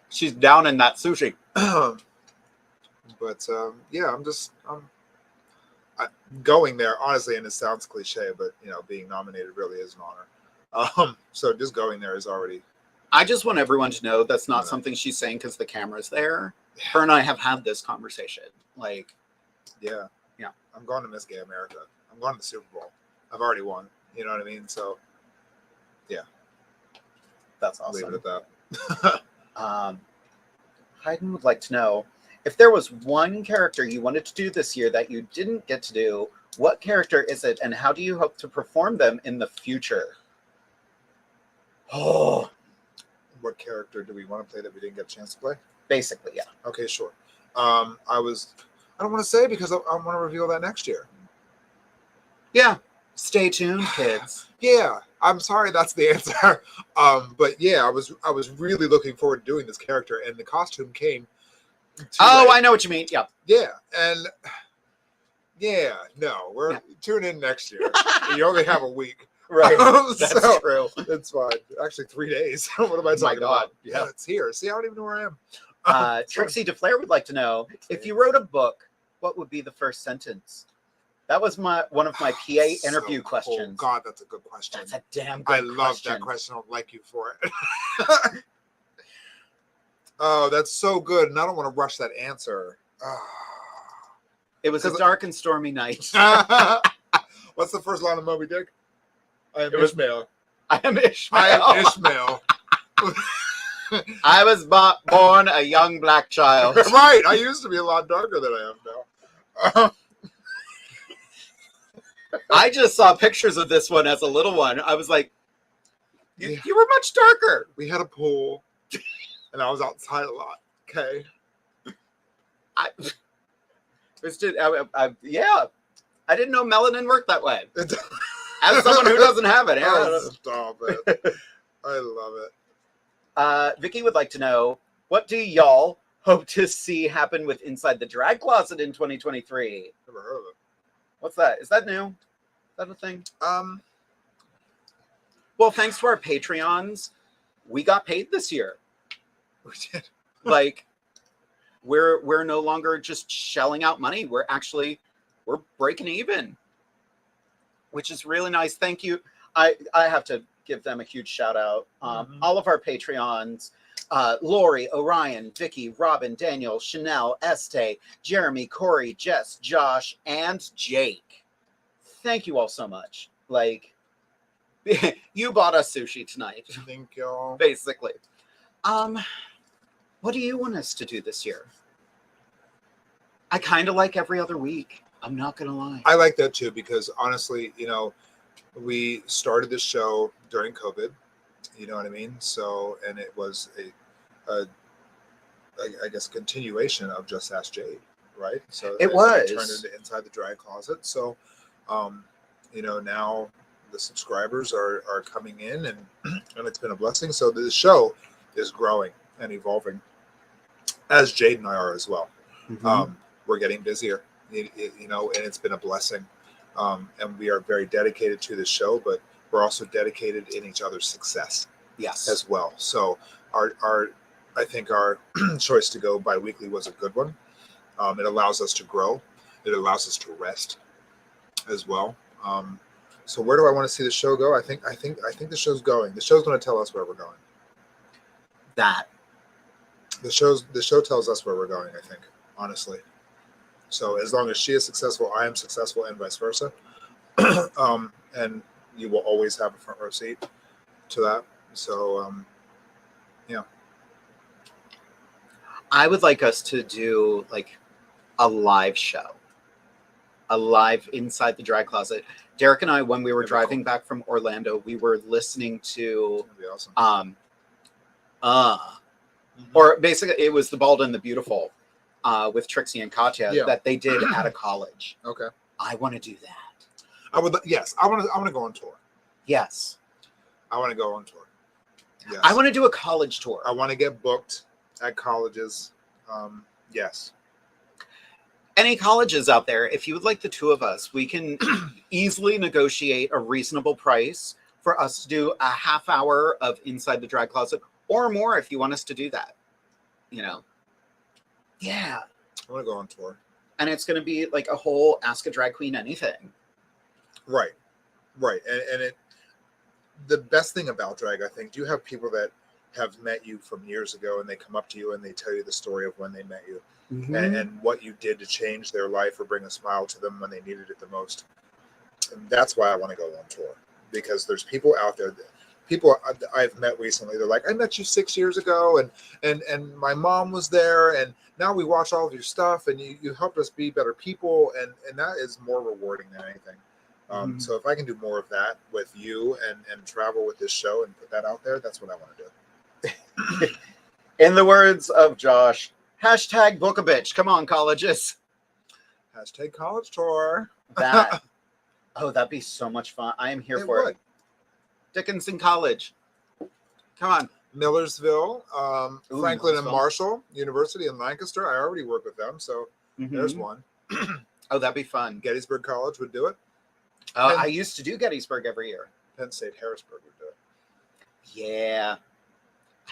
[SPEAKER 2] She's down in that sushi.
[SPEAKER 3] But yeah, I'm going there, honestly, and it sounds cliche, but being nominated really is an honor. So just going there is already.
[SPEAKER 2] I just want everyone to know that's not something she's saying because the camera's there. Her and I have had this conversation. Like,
[SPEAKER 3] yeah. I'm going to Miss Gay America. I'm going to the Super Bowl. I've already won. You know what I mean? So, yeah.
[SPEAKER 2] That's awesome.
[SPEAKER 3] Leave it at that.
[SPEAKER 2] Hayden would like to know, if there was one character you wanted to do this year that you didn't get to do, what character is it, and how do you hope to perform them in the future? Oh.
[SPEAKER 3] What character do we want to play that we didn't get a chance to play?
[SPEAKER 2] Basically, yeah.
[SPEAKER 3] Okay, sure. I don't want to say because I want to reveal that next year.
[SPEAKER 2] Yeah. Stay tuned, kids.
[SPEAKER 3] Yeah. I'm sorry that's the answer. But yeah, I was really looking forward to doing this character, and the costume came.
[SPEAKER 2] I know what you mean. Yeah.
[SPEAKER 3] Yeah. And yeah, no, we're tune in next year. You only have a week.
[SPEAKER 2] Right. That's true.
[SPEAKER 3] It's fine. Actually, 3 days. What am I talking about? Yeah, it's here. See, I don't even know where I am.
[SPEAKER 2] Trixie DeFlair would like to know, if you wrote a book, what would be the first sentence? That was one of my PA interview questions.
[SPEAKER 3] Oh, God, that's a good question.
[SPEAKER 2] That's a damn good question.
[SPEAKER 3] I love that question. I don't like you for it. Oh, that's so good. And I don't want to rush that answer.
[SPEAKER 2] It was a dark and stormy night.
[SPEAKER 3] What's the first line of Moby Dick? I am Ishmael.
[SPEAKER 2] I am Ishmael.
[SPEAKER 3] I am Ishmael.
[SPEAKER 2] I was born a young black child.
[SPEAKER 3] Right. I used to be a lot darker than I am now.
[SPEAKER 2] I just saw pictures of this one as a little one. I was like, you were much darker.
[SPEAKER 3] We had a pool, and I was outside a lot. Okay.
[SPEAKER 2] Yeah. I didn't know melanin worked that way. As someone who doesn't have it.
[SPEAKER 3] Stop it. I love it.
[SPEAKER 2] Vicky would like to know, what do y'all hope to see happen with Inside the Drag Closet in 2023?
[SPEAKER 3] Never heard of it.
[SPEAKER 2] What's that? Is that new? Is that a thing? Well, thanks to our Patreons, we got paid this year.
[SPEAKER 3] We did.
[SPEAKER 2] Like, we're no longer just shelling out money. We're breaking even, which is really nice. Thank you. I have to give them a huge shout out. All of our Patreons, Lori, Orion, Vicky, Robin, Daniel, Chanel, Este, Jeremy, Corey, Jess, Josh, and Jake. Thank you all so much. Like, you bought us sushi tonight.
[SPEAKER 3] Thank you.
[SPEAKER 2] Basically. What do you want us to do this year? I kind of like every other week. I'm not going to lie.
[SPEAKER 3] I like that too, because honestly, we started this show during COVID, you know what I mean? So, and it was I guess, continuation of Just Ask Jade, right? So
[SPEAKER 2] it was.
[SPEAKER 3] Turned into Inside the Drag Closet. So, now the subscribers are coming in, and it's been a blessing. So the show is growing and evolving, as Jade and I are as well. We're getting busier, and it's been a blessing. And we are very dedicated to this show, but we're also dedicated in each other's success.
[SPEAKER 2] Yes,
[SPEAKER 3] as well. So I think our choice to go bi-weekly was a good one. It allows us to grow. It allows us to rest as well. So where do I want to see the show go? I think the show's going. The show's going to tell us where we're going. The show tells us where we're going, I think, honestly. So as long as she is successful, I am successful, and vice versa. And you will always have a front row seat to that. So, yeah.
[SPEAKER 2] I would like us to do like a live show, a live Inside the Drag Closet. Derek and I, when we were driving back from Orlando, we were listening to,
[SPEAKER 3] That'd be awesome.
[SPEAKER 2] or basically it was The Bald and the Beautiful with Trixie and Katya that they did at a college.
[SPEAKER 3] Okay.
[SPEAKER 2] I want to do that.
[SPEAKER 3] I would. Yes, I want to go on tour.
[SPEAKER 2] Yes.
[SPEAKER 3] I want to go on tour. Yes.
[SPEAKER 2] I want to do a college tour.
[SPEAKER 3] I want to get booked at colleges. Yes.
[SPEAKER 2] Any colleges out there, if you would like the two of us, we can easily negotiate a reasonable price for us to do a half hour of Inside the Drag Closet or more if you want us to do that. You know? Yeah.
[SPEAKER 3] I want to go on tour.
[SPEAKER 2] And it's going to be like a whole Ask a Drag Queen anything.
[SPEAKER 3] Right. Right. And it, the best thing about drag, I think, do you have people that have met you from years ago and they come up to you and they tell you the story of when they met you and what you did to change their life or bring a smile to them when they needed it the most? And that's why I want to go on tour, because there's people out there people I've met recently. They're like, I met you 6 years ago and my mom was there and now we watch all of your stuff and you helped us be better people. And that is more rewarding than anything. So if I can do more of that with you and travel with this show and put that out there, that's what I want to do.
[SPEAKER 2] In the words of Josh, hashtag book a bitch. Come on, colleges.
[SPEAKER 3] Hashtag college tour.
[SPEAKER 2] That. Oh, that'd be so much fun. I am here for it. Dickinson College. Come on.
[SPEAKER 3] Millersville, Franklin and
[SPEAKER 2] Millersville.
[SPEAKER 3] Marshall University in Lancaster. I already work with them, so there's one.
[SPEAKER 2] Oh, that'd be fun.
[SPEAKER 3] Gettysburg College would do it.
[SPEAKER 2] I used to do Gettysburg every year.
[SPEAKER 3] Penn State Harrisburg would do it.
[SPEAKER 2] Yeah.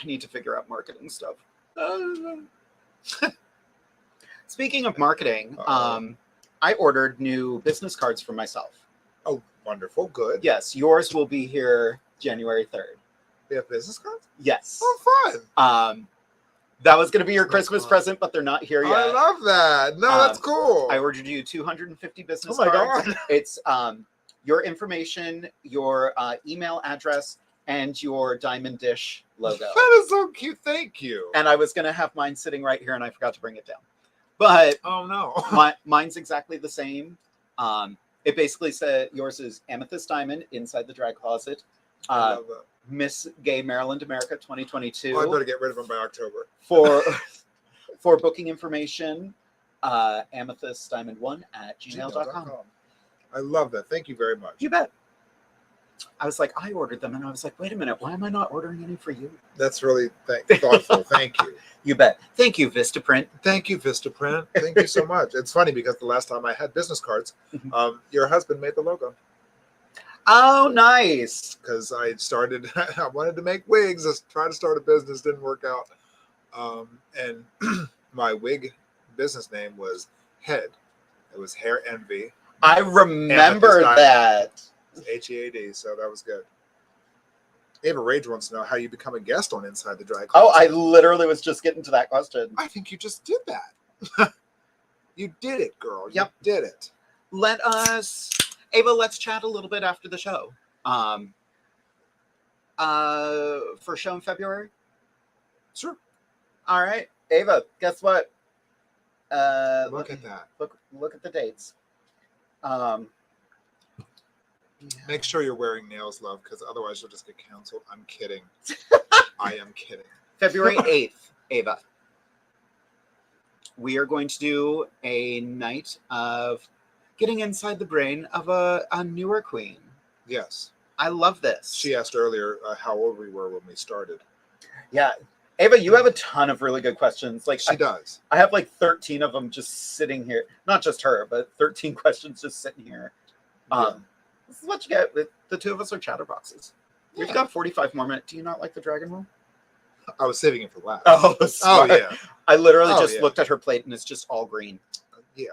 [SPEAKER 2] I need to figure out marketing stuff. Speaking of marketing, I ordered new business cards for myself.
[SPEAKER 3] Oh, wonderful. Good.
[SPEAKER 2] Yes, yours will be here January 3rd.
[SPEAKER 3] We have business cards?
[SPEAKER 2] Yes.
[SPEAKER 3] Oh, fun.
[SPEAKER 2] That was going to be your Christmas present, but they're not here yet.
[SPEAKER 3] I love that. No, that's cool.
[SPEAKER 2] I ordered you 250 business
[SPEAKER 3] Oh my
[SPEAKER 2] cards.
[SPEAKER 3] God.
[SPEAKER 2] It's your information, your email address, and your diamond dish logo.
[SPEAKER 3] That is so cute. Thank you.
[SPEAKER 2] And I was going to have mine sitting right here, and I forgot to bring it down. But
[SPEAKER 3] oh no,
[SPEAKER 2] mine's exactly the same. It basically said yours is Amethyst Diamond Inside the Drag Closet.
[SPEAKER 3] I love that.
[SPEAKER 2] Miss Gay Maryland America 2022.
[SPEAKER 3] Oh, I better get rid of them by October.
[SPEAKER 2] For booking information, amethystdiamond1@gmail.com.
[SPEAKER 3] I love that. Thank you very much.
[SPEAKER 2] You bet. I was like, I ordered them, and I was like, wait a minute, why am I not ordering any for you?
[SPEAKER 3] That's really thoughtful. Thank you.
[SPEAKER 2] You bet. Thank you, Vistaprint.
[SPEAKER 3] Thank you, Vistaprint. Thank you so much. It's funny because the last time I had business cards, your husband made the logo.
[SPEAKER 2] Oh, nice.
[SPEAKER 3] Because I wanted to make wigs. I tried to start a business, didn't work out. And my wig business name was Head. It was Hair Envy.
[SPEAKER 2] I remember that.
[SPEAKER 3] HEAD, so that was good. Ava Rage wants to know how you become a guest on Inside the Drag
[SPEAKER 2] Oh,
[SPEAKER 3] Closet.
[SPEAKER 2] I literally was just getting to that question.
[SPEAKER 3] I think you just did that. You did it, girl.
[SPEAKER 2] Yep.
[SPEAKER 3] You did it.
[SPEAKER 2] Ava, let's chat a little bit after the show. For show in February?
[SPEAKER 3] Sure.
[SPEAKER 2] All right. Ava, guess what?
[SPEAKER 3] Look at that.
[SPEAKER 2] Look at the dates.
[SPEAKER 3] Make sure you're wearing nails, love, because otherwise you'll just get canceled. I'm kidding. I am kidding.
[SPEAKER 2] February 8th, Ava. We are going to do a night of getting inside the brain of a newer queen.
[SPEAKER 3] Yes.
[SPEAKER 2] I love this.
[SPEAKER 3] She asked earlier how old we were when we started.
[SPEAKER 2] Yeah. Ava, you have a ton of really good questions. Like
[SPEAKER 3] She does.
[SPEAKER 2] I have like 13 of them just sitting here. Not just her, but 13 questions just sitting here. This is what you get. The two of us are chatterboxes. We've got 45 more minutes. Do you not like the dragon roll?
[SPEAKER 3] I was saving it for last.
[SPEAKER 2] Oh,
[SPEAKER 3] yeah.
[SPEAKER 2] I literally
[SPEAKER 3] Oh,
[SPEAKER 2] just
[SPEAKER 3] yeah.
[SPEAKER 2] looked at her plate and it's just all green.
[SPEAKER 3] Yeah.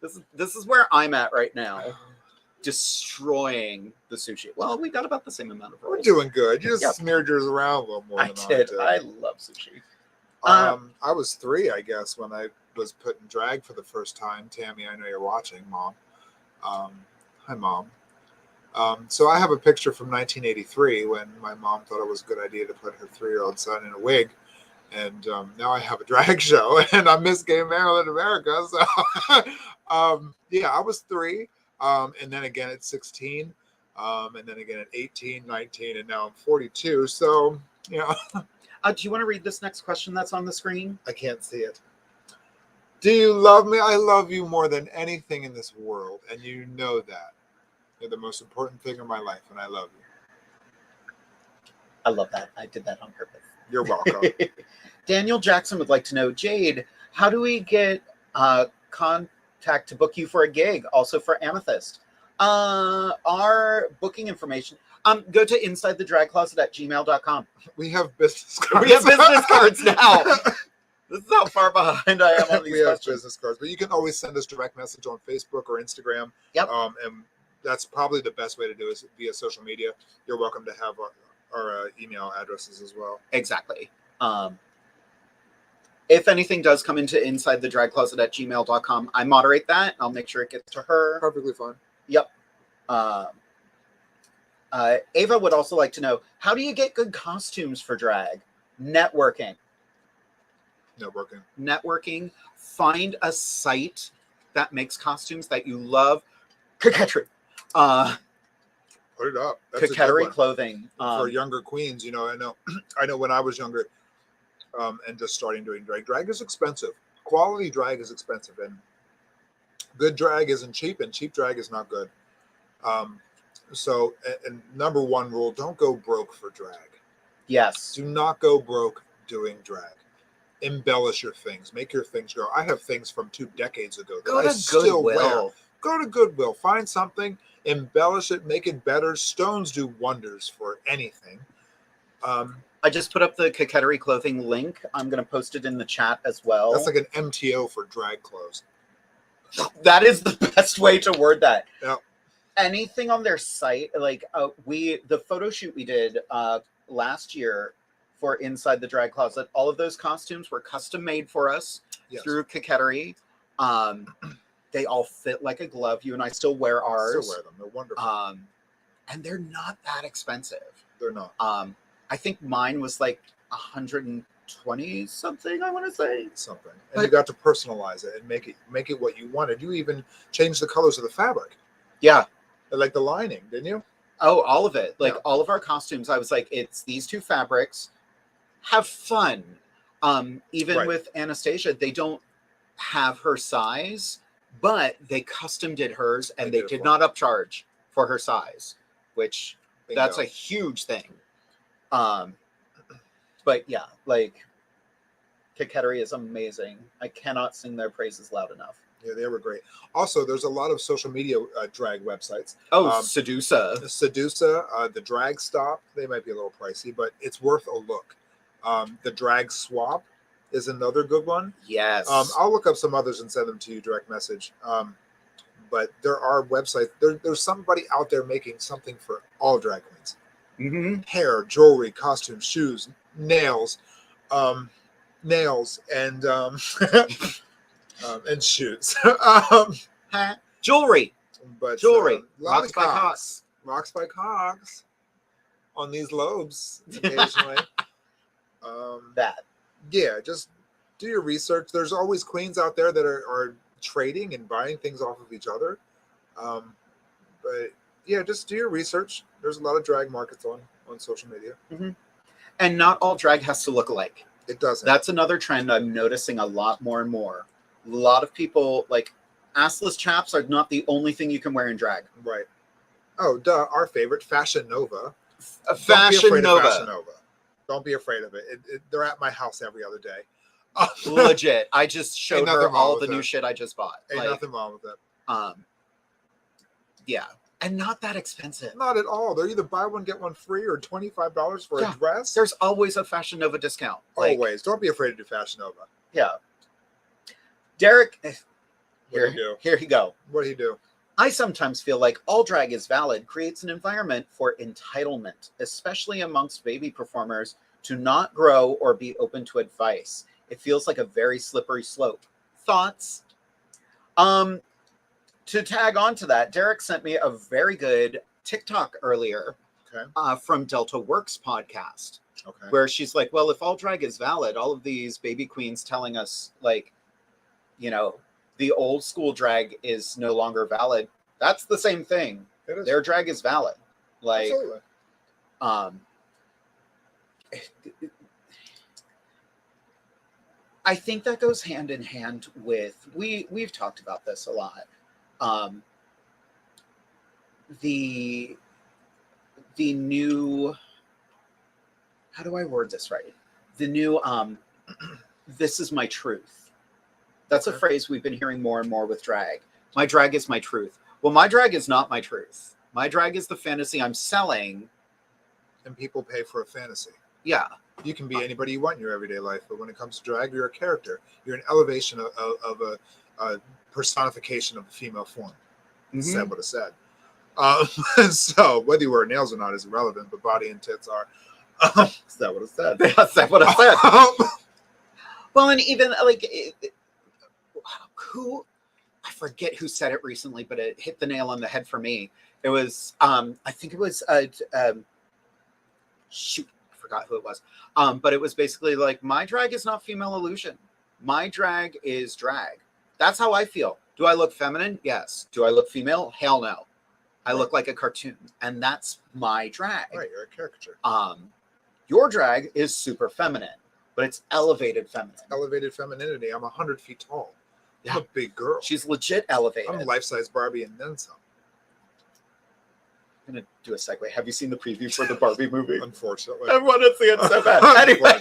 [SPEAKER 2] This is where I'm at right now. Destroying the sushi. Well, we got about the same amount of rolls.
[SPEAKER 3] We're doing good. You just
[SPEAKER 2] Yep.
[SPEAKER 3] smeared yours around a little more
[SPEAKER 2] I
[SPEAKER 3] than
[SPEAKER 2] did.
[SPEAKER 3] did.
[SPEAKER 2] I love sushi.
[SPEAKER 3] I was 3, I guess, when I was put in drag for the first time. Tammy, I know you're watching, Mom. Hi, Mom. So I have a picture from 1983 when my mom thought it was a good idea to put her 3-year-old son in a wig. And now I have a drag show and I'm Miss Gay Maryland America. So yeah, I was 3. And then again at 16, And then again at 18, 19, and now I'm 42. So, you know.
[SPEAKER 2] Do you want to read this next question that's on the screen?
[SPEAKER 3] I can't see it. Do you love me? I love you more than anything in this world, and you know that. You're the most important thing in my life, and I love you.
[SPEAKER 2] I love that. I did that on purpose.
[SPEAKER 3] You're welcome.
[SPEAKER 2] Daniel Jackson would like to know, Jade, how do we get contact to book you for a gig? Also for Amethyst. Our booking information. Go to InsideTheDragCloset@gmail.com.
[SPEAKER 3] We have business cards.
[SPEAKER 2] We have business cards now. This is how far behind I am on these
[SPEAKER 3] We have
[SPEAKER 2] questions.
[SPEAKER 3] business cards, but you can always send us direct message on Facebook or Instagram.
[SPEAKER 2] Yep.
[SPEAKER 3] And that's probably the best way to do it is via social media. You're welcome to have our email addresses as well.
[SPEAKER 2] Exactly. If anything does come into InsideTheDragCloset@gmail.com, I moderate that. I'll make sure it gets to her.
[SPEAKER 3] Perfectly fine.
[SPEAKER 2] Yep. Ava would also like to know, how do you get good costumes for drag? Networking. Find a site that makes costumes that you love. Coquetry.
[SPEAKER 3] Put it up. That's a good
[SPEAKER 2] Coquetry
[SPEAKER 3] one.
[SPEAKER 2] clothing.
[SPEAKER 3] For younger queens, you know, I know when I was younger, and just starting doing drag. Drag is expensive. Quality drag is expensive, and good drag isn't cheap, and cheap drag is not good. So, and number one rule: don't go broke for drag.
[SPEAKER 2] Yes.
[SPEAKER 3] Do not go broke doing drag. Embellish your things. Make your things grow. I have things from 2 decades ago that
[SPEAKER 2] Go
[SPEAKER 3] I
[SPEAKER 2] to
[SPEAKER 3] still wear.
[SPEAKER 2] Goodwill.
[SPEAKER 3] Go to Goodwill. Find something. Embellish it. Make it better. Stones do wonders for anything.
[SPEAKER 2] I just put up the Coquetry clothing link. I'm going to post it in the chat as well.
[SPEAKER 3] That's like an MTO for drag clothes.
[SPEAKER 2] That is the best way to word that.
[SPEAKER 3] Yep.
[SPEAKER 2] Anything on their site, like the photo shoot we did last year for Inside the Drag Closet, all of those costumes were custom made for us through Coquetry. They all fit like a glove. You and I still wear ours.
[SPEAKER 3] Still wear them. They're wonderful.
[SPEAKER 2] And they're not that expensive.
[SPEAKER 3] They're not.
[SPEAKER 2] I think mine was like 120 something, I want to say.
[SPEAKER 3] Something. And you got to personalize it and make it what you wanted. You even changed the colors of the fabric.
[SPEAKER 2] Yeah.
[SPEAKER 3] Like the lining, didn't you?
[SPEAKER 2] Oh, all of it. Like all of our costumes, I was like, it's these 2 fabrics. Have fun. Even with Anastasia, they don't have her size, but they custom did hers, and they did not upcharge for her size, which that's a huge thing. But yeah, like Coquetry is amazing. I cannot sing their praises loud enough.
[SPEAKER 3] Yeah, they were great. Also, there's a lot of social media drag websites.
[SPEAKER 2] Oh, Sedusa.
[SPEAKER 3] The Drag Stop. They might be a little pricey, but it's worth a look. The Drag Swap is another good one.
[SPEAKER 2] Yes.
[SPEAKER 3] I'll look up some others and send them to you direct message. But there are websites. There's somebody out there making something for all drag queens.
[SPEAKER 2] Mm-hmm.
[SPEAKER 3] Hair, jewelry, costumes, shoes, nails, and and shoes.
[SPEAKER 2] Jewelry.
[SPEAKER 3] But
[SPEAKER 2] jewelry.
[SPEAKER 3] Rocks by Cox. Rocks by Cox. On these lobes occasionally. Yeah, just do your research. There's always queens out there that are trading and buying things off of each other. But yeah, just do your research. There's a lot of drag markets on social media.
[SPEAKER 2] Mm-hmm. And not all drag has to look alike.
[SPEAKER 3] It doesn't.
[SPEAKER 2] That's another trend I'm noticing a lot more and more. A lot of people, like, assless chaps are not the only thing you can wear in drag.
[SPEAKER 3] Right. Oh, duh. Our favorite, Fashion Nova.
[SPEAKER 2] Fashion Nova.
[SPEAKER 3] Don't be afraid of it. They're at my house every other day.
[SPEAKER 2] Legit. I just showed her all the new
[SPEAKER 3] it.
[SPEAKER 2] shit I just bought.
[SPEAKER 3] Ain't nothing wrong with it.
[SPEAKER 2] Yeah. And not that expensive.
[SPEAKER 3] Not at all. They're either buy one, get one free or $25 for a dress.
[SPEAKER 2] There's always a Fashion Nova discount.
[SPEAKER 3] Always. Don't be afraid to do Fashion Nova.
[SPEAKER 2] Yeah. Derek,
[SPEAKER 3] Here
[SPEAKER 2] you go.
[SPEAKER 3] What do you do?
[SPEAKER 2] I sometimes feel like all drag is valid creates an environment for entitlement, especially amongst baby performers, to not grow or be open to advice. It feels like a very slippery slope. Thoughts? To tag on to that, Derek sent me a very good TikTok earlier from Delta Works podcast, where she's like, well, if all drag is valid, all of these baby queens telling us, like, you know, the old school drag is no longer valid. That's the same thing. Their drag is valid. Like,
[SPEAKER 3] Absolutely.
[SPEAKER 2] I think that goes hand in hand with we've talked about this a lot. The new, how do I word this right? The new this is my truth. That's a phrase we've been hearing more and more with drag. My drag is my truth. Well, my drag is not my truth. My drag is the fantasy I'm selling.
[SPEAKER 3] And people pay for a fantasy.
[SPEAKER 2] Yeah.
[SPEAKER 3] You can be anybody you want in your everyday life, but when it comes to drag, you're a character. You're an elevation of a personification of the female form. Said what it said. So whether you wear nails or not is irrelevant, but body and tits are. Is that what it said?
[SPEAKER 2] That's what I said. Well, and even like who, I forget who said it recently, but it hit the nail on the head for me. It was I think it was shoot, I forgot who it was. But it was basically like, my drag is not female illusion. My drag is drag. That's how I feel. Do I look feminine? Yes. Do I look female? Hell no. I look like a cartoon, and that's my drag.
[SPEAKER 3] Right, you're a caricature.
[SPEAKER 2] Your drag is super feminine, but it's elevated feminine.
[SPEAKER 3] Elevated femininity. I'm 100 feet tall.
[SPEAKER 2] Yeah.
[SPEAKER 3] I'm a big girl.
[SPEAKER 2] She's legit elevated.
[SPEAKER 3] I'm life-size Barbie and then some.
[SPEAKER 2] I'm gonna do a segue. Have you seen the preview for the Barbie movie?
[SPEAKER 3] Unfortunately.
[SPEAKER 2] I want to see it so bad. Anyway,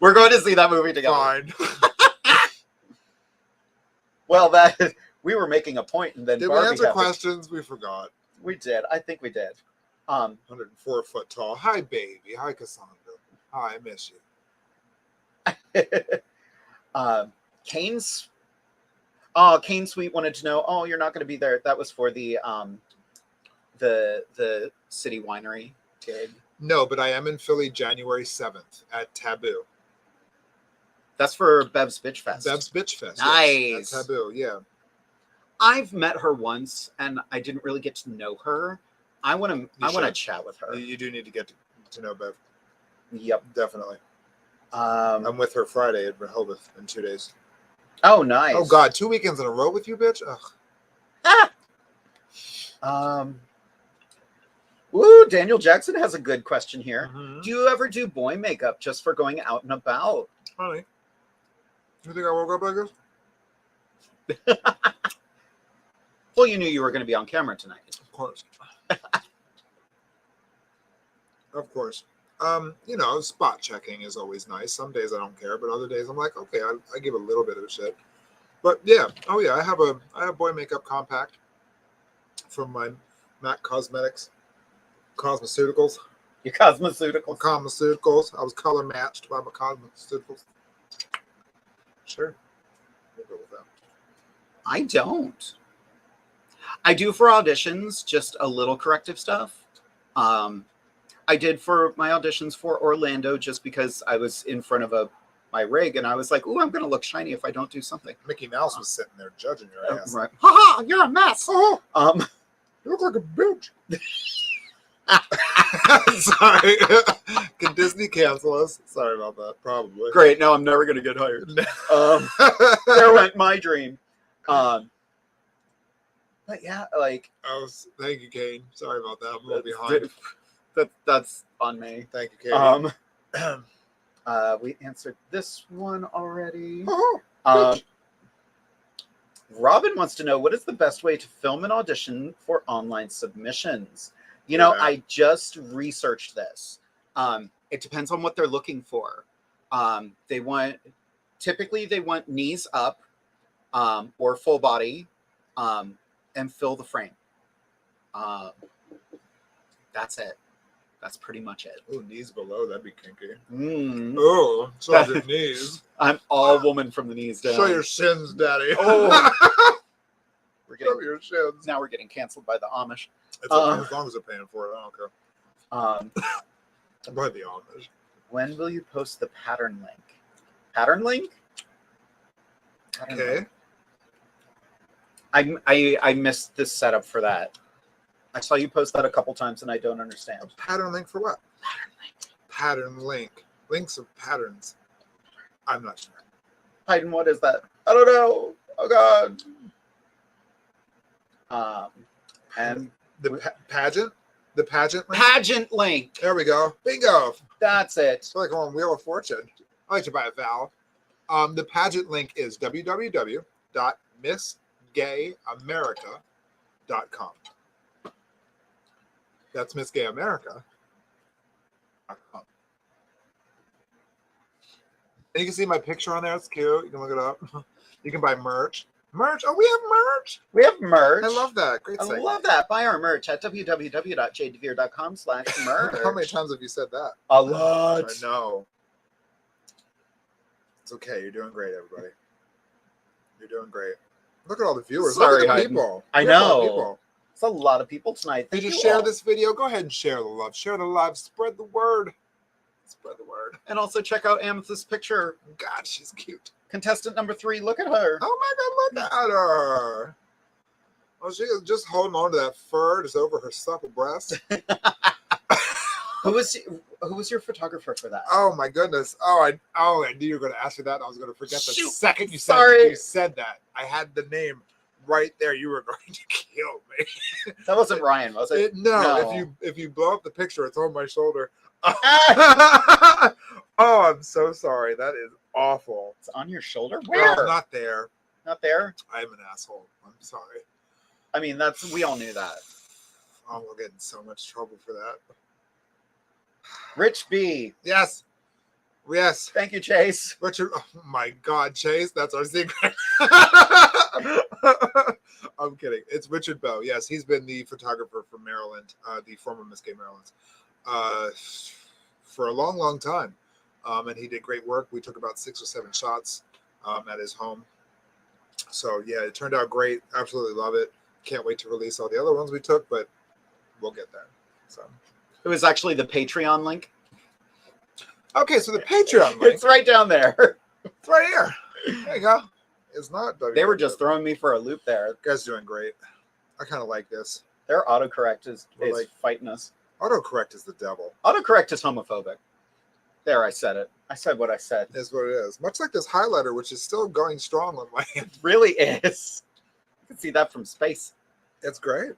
[SPEAKER 2] we're going to see that movie together.
[SPEAKER 3] Fine.
[SPEAKER 2] Well, that we were making a point, and then
[SPEAKER 3] Did
[SPEAKER 2] Barbie
[SPEAKER 3] we answer
[SPEAKER 2] happened.
[SPEAKER 3] questions? We forgot.
[SPEAKER 2] We did. I think we did.
[SPEAKER 3] 104 foot tall. Hi, baby. Hi, Cassandra. Hi, I miss you.
[SPEAKER 2] Kane's Kane Sweet wanted to know, oh, you're not going to be there. That was for the City Winery gig.
[SPEAKER 3] No, but I am in Philly January 7th at Taboo.
[SPEAKER 2] That's for Bev's Bitch Fest.
[SPEAKER 3] Bev's Bitch Fest.
[SPEAKER 2] Nice.
[SPEAKER 3] Yes, at Taboo, yeah.
[SPEAKER 2] I've met her once, and I didn't really get to know her. I want to chat with her.
[SPEAKER 3] You do need to get to know Bev.
[SPEAKER 2] Yep,
[SPEAKER 3] definitely. I'm with her Friday at Rehoboth in 2 days.
[SPEAKER 2] Oh, nice.
[SPEAKER 3] Oh God, 2 weekends in a row with you, bitch.
[SPEAKER 2] Ugh. Woo, Daniel Jackson has a good question here.
[SPEAKER 3] Mm-hmm.
[SPEAKER 2] Do you ever do boy makeup just for going out and about?
[SPEAKER 3] Honey, you think I woke up like this?
[SPEAKER 2] Well, you knew you were going to be on camera tonight.
[SPEAKER 3] Of course. Of course. Spot checking is always nice. Some days I don't care, but other days I'm like, okay, I give a little bit of a shit. But yeah, I have boy makeup compact from my MAC Cosmetics. Cosmeceuticals.
[SPEAKER 2] Your cosmeceuticals.
[SPEAKER 3] Cosmeceuticals. I was color matched by my cosmeceuticals. Sure. We'll go with that.
[SPEAKER 2] I don't. I do for auditions, just a little corrective stuff. I did for my auditions for Orlando just because I was in front of my rig and I was like, ooh, I'm going to look shiny if I don't do something.
[SPEAKER 3] Mickey Mouse was sitting there judging your ass.
[SPEAKER 2] Right. Ha-ha, you're a mess.
[SPEAKER 3] Oh, you look like a bitch. Sorry. Can Disney cancel us? Sorry about that. Probably.
[SPEAKER 2] Great. No, I'm never going to get hired. There went my dream. But yeah, like.
[SPEAKER 3] Thank you, Kane. Sorry about that. I'm a little behind.
[SPEAKER 2] That's on me.
[SPEAKER 3] Thank you, Kane.
[SPEAKER 2] We answered this one already.
[SPEAKER 3] Oh,
[SPEAKER 2] Robin wants to know, what is the best way to film an audition for online submissions? You know, I just researched this. It depends on what they're looking for. Typically they want knees up, or full body, and fill the frame. That's it. That's pretty much it.
[SPEAKER 3] Oh, knees below, that'd be kinky.
[SPEAKER 2] Oh,
[SPEAKER 3] show your knees.
[SPEAKER 2] I'm all woman from the knees down.
[SPEAKER 3] Show your shins, daddy.
[SPEAKER 2] Oh.
[SPEAKER 3] Show your shins.
[SPEAKER 2] Now we're getting canceled by the Amish.
[SPEAKER 3] It's okay, as long as they're paying for it, I don't care. By the Amish.
[SPEAKER 2] When will you post the pattern link? Pattern link?
[SPEAKER 3] Okay.
[SPEAKER 2] I missed this setup for that. I saw you post that a couple times and I don't understand.
[SPEAKER 3] A pattern link for what?
[SPEAKER 2] Pattern link.
[SPEAKER 3] Pattern link. Links of patterns. I'm not sure.
[SPEAKER 2] Hayden, what is that? I don't know. Oh God. And
[SPEAKER 3] pageant. The pageant link.
[SPEAKER 2] Pageant link.
[SPEAKER 3] There we go. Bingo.
[SPEAKER 2] That's it.
[SPEAKER 3] It's like on Wheel of Fortune. I like to buy a vowel. The pageant link is www.missgayamerica.com. That's Miss Gay America. And you can see my picture on there. It's cute. You can look it up. You can buy merch. Merch. Oh, we have merch.
[SPEAKER 2] We have merch.
[SPEAKER 3] I love that. Great
[SPEAKER 2] I
[SPEAKER 3] segment.
[SPEAKER 2] love that. Buy our merch at www.jadedevere.com/merch.
[SPEAKER 3] How many times have you said that?
[SPEAKER 2] A lot.
[SPEAKER 3] I know. It's okay. You're doing great, everybody. You're doing great. Look at all the viewers.
[SPEAKER 2] Sorry,
[SPEAKER 3] Look at the
[SPEAKER 2] Hayden.
[SPEAKER 3] people.
[SPEAKER 2] I
[SPEAKER 3] We have a lot of
[SPEAKER 2] know.
[SPEAKER 3] people.
[SPEAKER 2] It's a lot of people tonight.
[SPEAKER 3] Did
[SPEAKER 2] Thank
[SPEAKER 3] you share
[SPEAKER 2] all.
[SPEAKER 3] this video? Go ahead and share the love. Share the love. Spread the word. Spread the word.
[SPEAKER 2] And also check out Amethyst's picture.
[SPEAKER 3] God, she's cute.
[SPEAKER 2] Contestant number 3. Look at her.
[SPEAKER 3] Oh my God, look at her. Oh, she is just holding on to that fur just over her supple breast.
[SPEAKER 2] Who was your photographer for that?
[SPEAKER 3] Oh my goodness. I knew you were going to ask me that. And I was going to forget the
[SPEAKER 2] Shoot.
[SPEAKER 3] second you
[SPEAKER 2] Sorry.
[SPEAKER 3] said that. I had the name right there. You were going to kill me.
[SPEAKER 2] That wasn't Ryan, was it?
[SPEAKER 3] No. If you blow up the picture, it's on my shoulder. Oh, I'm so sorry. That is awful.
[SPEAKER 2] It's on your shoulder?
[SPEAKER 3] No,
[SPEAKER 2] Where?
[SPEAKER 3] not there.
[SPEAKER 2] Not there?
[SPEAKER 3] I'm an asshole. I'm sorry.
[SPEAKER 2] I mean, we all knew that.
[SPEAKER 3] Oh, we'll get in so much trouble for that.
[SPEAKER 2] Rich B.
[SPEAKER 3] Yes. Yes.
[SPEAKER 2] Thank you, Chase.
[SPEAKER 3] Richard. Oh my God, Chase. That's our secret. I'm kidding. It's Richard Bowe. Yes, he's been the photographer for Maryland, the former Miss Gay Maryland, for a long, long time. And he did great work. We took about 6 or 7 shots at his home. So yeah, it turned out great. Absolutely love it. Can't wait to release all the other ones we took, but we'll get there. So
[SPEAKER 2] It was actually the Patreon link.
[SPEAKER 3] okay, so the Patreon link,
[SPEAKER 2] It's right down there.
[SPEAKER 3] it's right here. There you go. It's not.
[SPEAKER 2] They were just throwing me for a loop there.
[SPEAKER 3] You guys doing great. I kind of like this.
[SPEAKER 2] Their autocorrect is
[SPEAKER 3] Like-
[SPEAKER 2] fighting us.
[SPEAKER 3] Autocorrect is the devil.
[SPEAKER 2] Autocorrect is homophobic. There, I said it. I said what I said.
[SPEAKER 3] Is what it is. Much like this highlighter, which is still going strong on my hand.
[SPEAKER 2] It really is. You can see that from space.
[SPEAKER 3] It's great.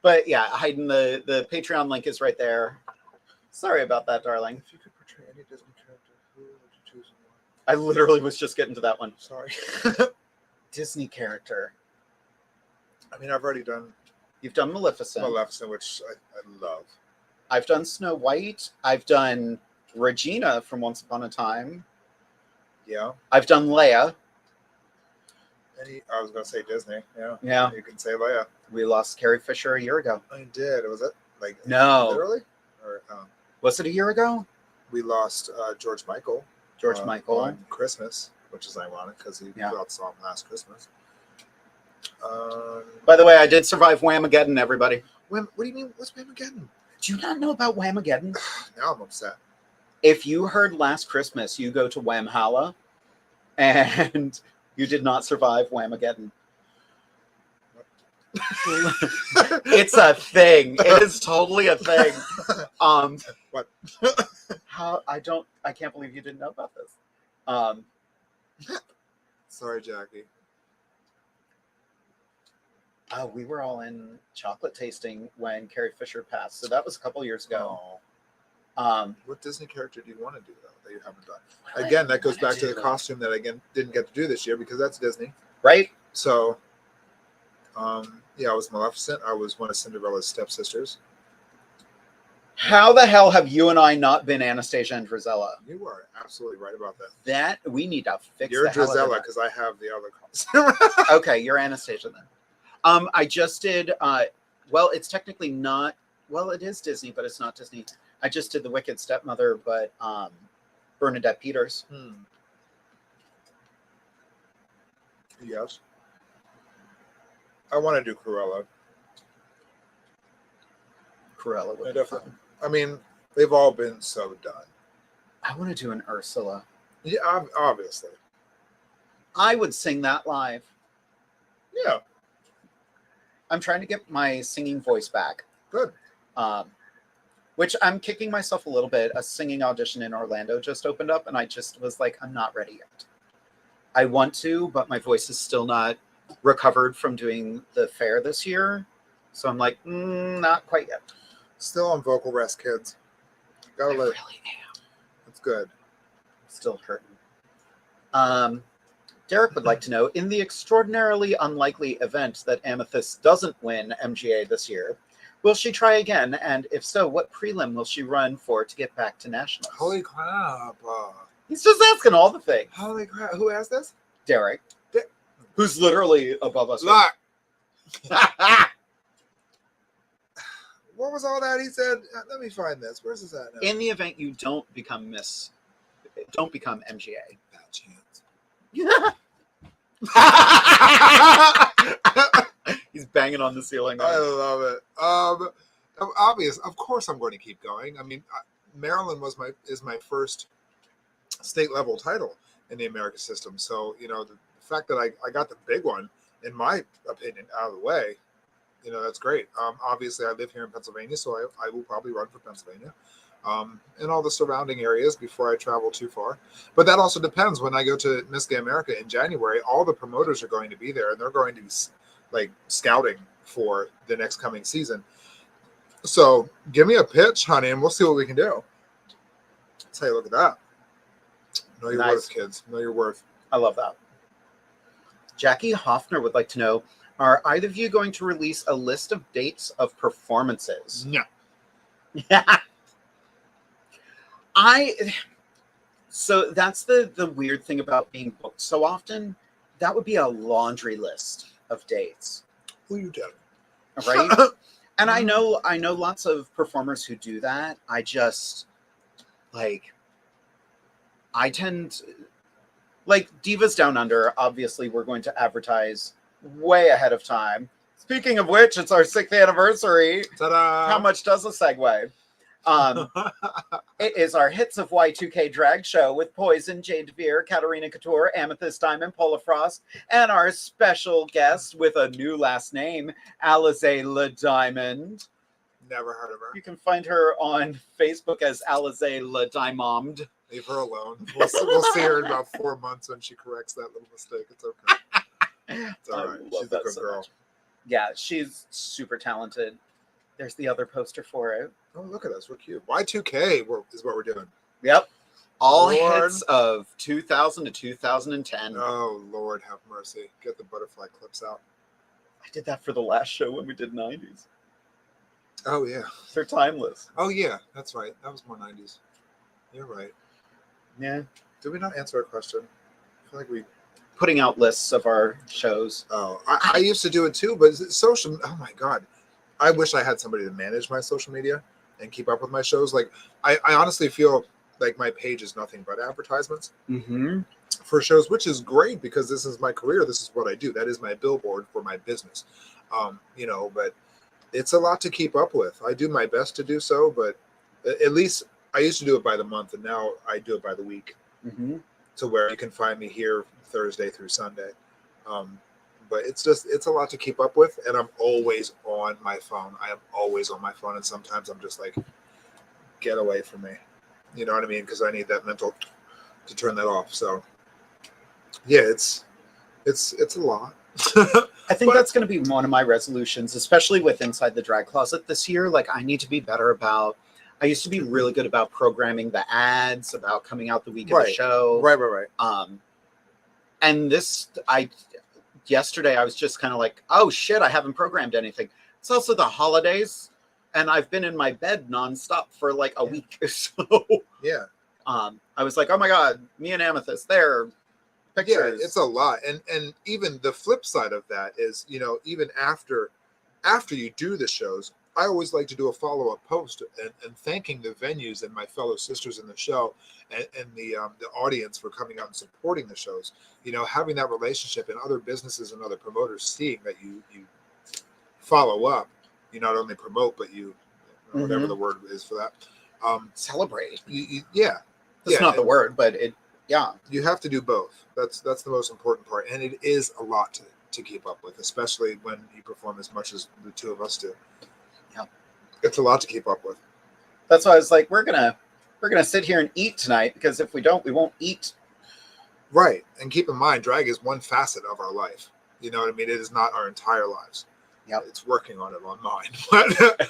[SPEAKER 2] But yeah, hiding the Patreon link is right there. Sorry about that, darling.
[SPEAKER 3] If you could portray any Disney character, who would you choose and why?
[SPEAKER 2] I literally was just getting to that one.
[SPEAKER 3] Sorry.
[SPEAKER 2] Disney character.
[SPEAKER 3] I mean, I've already done
[SPEAKER 2] You've done Maleficent.
[SPEAKER 3] Maleficent, which I love.
[SPEAKER 2] I've done Snow White. I've done Regina from Once Upon a Time.
[SPEAKER 3] Yeah.
[SPEAKER 2] I've done Leia.
[SPEAKER 3] I was going to say Disney. Yeah.
[SPEAKER 2] Yeah.
[SPEAKER 3] You can say Leia.
[SPEAKER 2] We lost Carrie Fisher a year ago.
[SPEAKER 3] I did. Was it like
[SPEAKER 2] No.
[SPEAKER 3] literally? Or
[SPEAKER 2] Was it a year ago?
[SPEAKER 3] we lost George Michael.
[SPEAKER 2] George Michael.
[SPEAKER 3] on Christmas, which is ironic because he
[SPEAKER 2] Yeah.
[SPEAKER 3] put out the song last Christmas.
[SPEAKER 2] By the way, I did survive Whamageddon, everybody.
[SPEAKER 3] What do you mean? What's Whamageddon?
[SPEAKER 2] Do you not know about Whamageddon?
[SPEAKER 3] Now I'm upset.
[SPEAKER 2] If you heard Last Christmas, you go to Whamhalla, and you did not survive Whamageddon. It's a thing. It is totally a thing.
[SPEAKER 3] What?
[SPEAKER 2] I can't believe you didn't know about this.
[SPEAKER 3] Sorry, Jackie.
[SPEAKER 2] We were all in chocolate tasting when Carrie Fisher passed, so that was a couple years ago.
[SPEAKER 3] What Disney character do you want to do though that you haven't done?
[SPEAKER 2] What do
[SPEAKER 3] Again,
[SPEAKER 2] I
[SPEAKER 3] that goes
[SPEAKER 2] wanna
[SPEAKER 3] back to the
[SPEAKER 2] do?
[SPEAKER 3] costume that I didn't get to do this year because that's Disney.
[SPEAKER 2] Right?
[SPEAKER 3] So, yeah, I was Maleficent. I was one of Cinderella's stepsisters.
[SPEAKER 2] How the hell have you and I not been Anastasia and Drizella?
[SPEAKER 3] You are absolutely right about that.
[SPEAKER 2] That we need to fix.
[SPEAKER 3] You're
[SPEAKER 2] the hell out of
[SPEAKER 3] Drizella
[SPEAKER 2] that.
[SPEAKER 3] because I have the other costume.
[SPEAKER 2] Okay, you're Anastasia then. I just did. Well, it's technically not. Well, it is Disney, but it's not Disney. I just did the Wicked Stepmother, but Bernadette Peters.
[SPEAKER 3] Yes. I want to do Cruella.
[SPEAKER 2] Cruella would
[SPEAKER 3] I
[SPEAKER 2] be
[SPEAKER 3] definitely.
[SPEAKER 2] fun.
[SPEAKER 3] I mean, they've all been so done.
[SPEAKER 2] I want to do an Ursula.
[SPEAKER 3] Yeah, obviously.
[SPEAKER 2] I would sing that live.
[SPEAKER 3] Yeah,
[SPEAKER 2] I'm trying to get my singing voice back.
[SPEAKER 3] good.
[SPEAKER 2] Which I'm kicking myself a little bit. A singing audition in Orlando just opened up, and I just was like, I'm not ready yet. I want to, but my voice is still not recovered from doing the fair this year. So I'm like, not quite yet.
[SPEAKER 3] Still on vocal rest, kids. Gotta
[SPEAKER 2] I
[SPEAKER 3] let.
[SPEAKER 2] really am.
[SPEAKER 3] It's good.
[SPEAKER 2] Still hurting. Derek would like to know, in the extraordinarily unlikely event that Amethyst doesn't win MGA this year, will she try again? And if so, what prelim will she run for to get back to nationals?
[SPEAKER 3] Holy crap!
[SPEAKER 2] He's just asking all the things.
[SPEAKER 3] Holy crap! Who asked this?
[SPEAKER 2] Derek, who's literally above us.
[SPEAKER 3] Look. What was all that he said? Let me find this. Where's this at now?
[SPEAKER 2] In the event you don't become MGA.
[SPEAKER 3] Bad chance.
[SPEAKER 2] He's banging on the ceiling.
[SPEAKER 3] I love it. Obvious. Of course, I'm going to keep going. I mean, Maryland is my first state level title in the American system. So the fact that I got the big one, in my opinion, out of the way, that's great. Obviously, I live here in Pennsylvania, so I will probably run for Pennsylvania. And all the surrounding areas before I travel too far. But that also depends. When I go to Miss Gay America in January, all the promoters are going to be there, and they're going to be like scouting for the next coming season. So give me a pitch, honey, and we'll see what we can do. Let's take a look at that. Know your worth, kids. Know your worth.
[SPEAKER 2] I love that. Jackie Hoffner would like to know, are either of you going to release a list of dates of performances?
[SPEAKER 3] No.
[SPEAKER 2] Yeah. So that's the weird thing about being booked so often. That would be a laundry list of dates.
[SPEAKER 3] Who you telling?
[SPEAKER 2] Right? And I know lots of performers who do that. I tend, like Divas Down Under, obviously we're going to advertise way ahead of time. Speaking of which, it's our 6th anniversary.
[SPEAKER 3] Ta-da!
[SPEAKER 2] How much does a segue? It is our Hits of Y2K drag show with Poison, Jade DeVere, Katarina Couture, Amethyst Diamond, Pola Frost, and our special guest with a new last name, Alize Le Diamond.
[SPEAKER 3] Never heard of her.
[SPEAKER 2] You can find her on Facebook as Alize Le Diamond.
[SPEAKER 3] Leave her alone. We'll see her in about 4 months when she corrects that little mistake. It's okay. It's all right. She's a good girl.
[SPEAKER 2] Much. Yeah, she's super talented. There's the other poster for it.
[SPEAKER 3] Oh, look at us. We're cute. Y2K is what we're doing.
[SPEAKER 2] Yep. All
[SPEAKER 3] Lord.
[SPEAKER 2] hits of 2000 to 2010.
[SPEAKER 3] Oh, Lord, have mercy. Get the butterfly clips out.
[SPEAKER 2] I did that for the last show when we did 90s.
[SPEAKER 3] Oh, yeah.
[SPEAKER 2] They're timeless.
[SPEAKER 3] Oh, yeah. That's right. That was more 90s. You're right.
[SPEAKER 2] Yeah.
[SPEAKER 3] Did we not answer a question? I feel like we...
[SPEAKER 2] Putting out lists of our shows.
[SPEAKER 3] Oh, I used to do it too, but social... Oh, my God. I wish I had somebody to manage my social media and keep up with my shows. Like, I honestly feel like my page is nothing but advertisements for shows, which is great because this is my career. This is what I do. That is my billboard for my business. But it's a lot to keep up with. I do my best to do so, but at least I used to do it by the month, and now I do it by the week to where you can find me here Thursday through Sunday. But it's a lot to keep up with, and I'm always on my phone. I am always on my phone, and sometimes I'm just like, get away from me. You know what I mean? Because I need that mental to turn that off. So, yeah, it's a lot.
[SPEAKER 2] I think that's going to be one of my resolutions, especially with Inside the Drag Closet this year. Like, I need to be better about. I used to be really good about programming the ads, about coming out the week of the show.
[SPEAKER 3] Right.
[SPEAKER 2] And yesterday I was just kind of like, oh shit, I haven't programmed anything. It's also the holidays, and I've been in my bed nonstop for like a week. So
[SPEAKER 3] yeah,
[SPEAKER 2] I was like, oh my God, me and Amethyst, there. Pictures.
[SPEAKER 3] Yeah, it's a lot. And even the flip side of that is, even after you do the shows, I always like to do a follow-up post and thanking the venues and my fellow sisters in the show and the audience for coming out and supporting the shows. Having that relationship and other businesses and other promoters seeing that you follow up, you not only promote, but you whatever the word is for that.
[SPEAKER 2] Celebrate.
[SPEAKER 3] Yeah.
[SPEAKER 2] That's not the word, but it. Yeah.
[SPEAKER 3] You have to do both. That's the most important part. And it is a lot to keep up with, especially when you perform as much as the two of us do.
[SPEAKER 2] Yeah.
[SPEAKER 3] It's a lot to keep up with.
[SPEAKER 2] That's why I was like, we're gonna sit here and eat tonight, because if we don't, we won't eat.
[SPEAKER 3] Right. And keep in mind, drag is one facet of our life. You know what I mean? It is not our entire lives.
[SPEAKER 2] Yep.
[SPEAKER 3] It's working on it on mine. But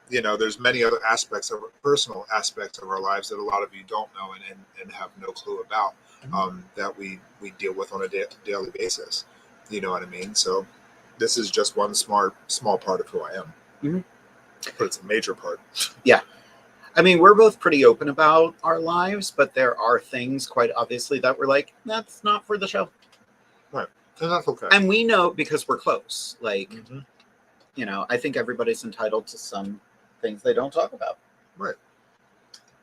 [SPEAKER 3] you know, there's many other aspects of personal aspects of our lives that a lot of you don't know and have no clue about, that we deal with on a daily basis. You know what I mean? So this is just one small part of who I am.
[SPEAKER 2] Mm-hmm.
[SPEAKER 3] But it's a major part.
[SPEAKER 2] Yeah. I mean, we're both pretty open about our lives, but there are things quite obviously that we're like, that's not for the show.
[SPEAKER 3] Right. And that's okay.
[SPEAKER 2] And we know because we're close. Like,
[SPEAKER 3] Mm-hmm.
[SPEAKER 2] you know, I think everybody's entitled to some things they don't talk about.
[SPEAKER 3] Right.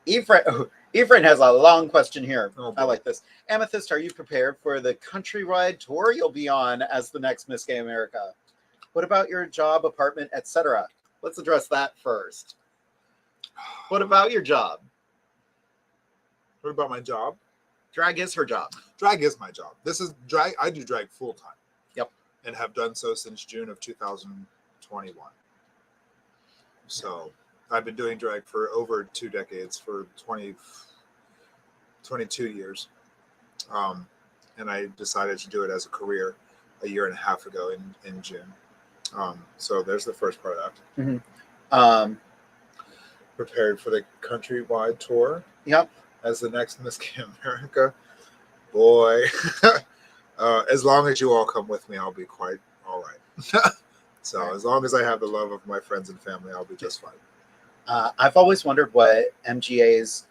[SPEAKER 2] Ephraim has a long question here.
[SPEAKER 3] Oh,
[SPEAKER 2] I like this. Amethyst, are you prepared for the countrywide tour you'll be on as the next Miss Gay America? What about your job, apartment, etc.? Let's address that first. What about your job?
[SPEAKER 3] What about my job?
[SPEAKER 2] Drag is her job.
[SPEAKER 3] Drag is my job. This is drag. I do drag full time.
[SPEAKER 2] Yep.
[SPEAKER 3] And have done so since June of 2021. So I've been doing drag for over 2 decades, for 22 years. And I decided to do it as a career a year and a half ago in June. So there's the first part of that.
[SPEAKER 2] Mm-hmm.
[SPEAKER 3] Prepared for the countrywide tour.
[SPEAKER 2] Yep.
[SPEAKER 3] As the next Miss Gay America. Boy. As long as you all come with me, I'll be quite all right. So
[SPEAKER 2] right.
[SPEAKER 3] As long as I have the love of my friends and family, I'll be just fine.
[SPEAKER 2] I've always wondered what MGAs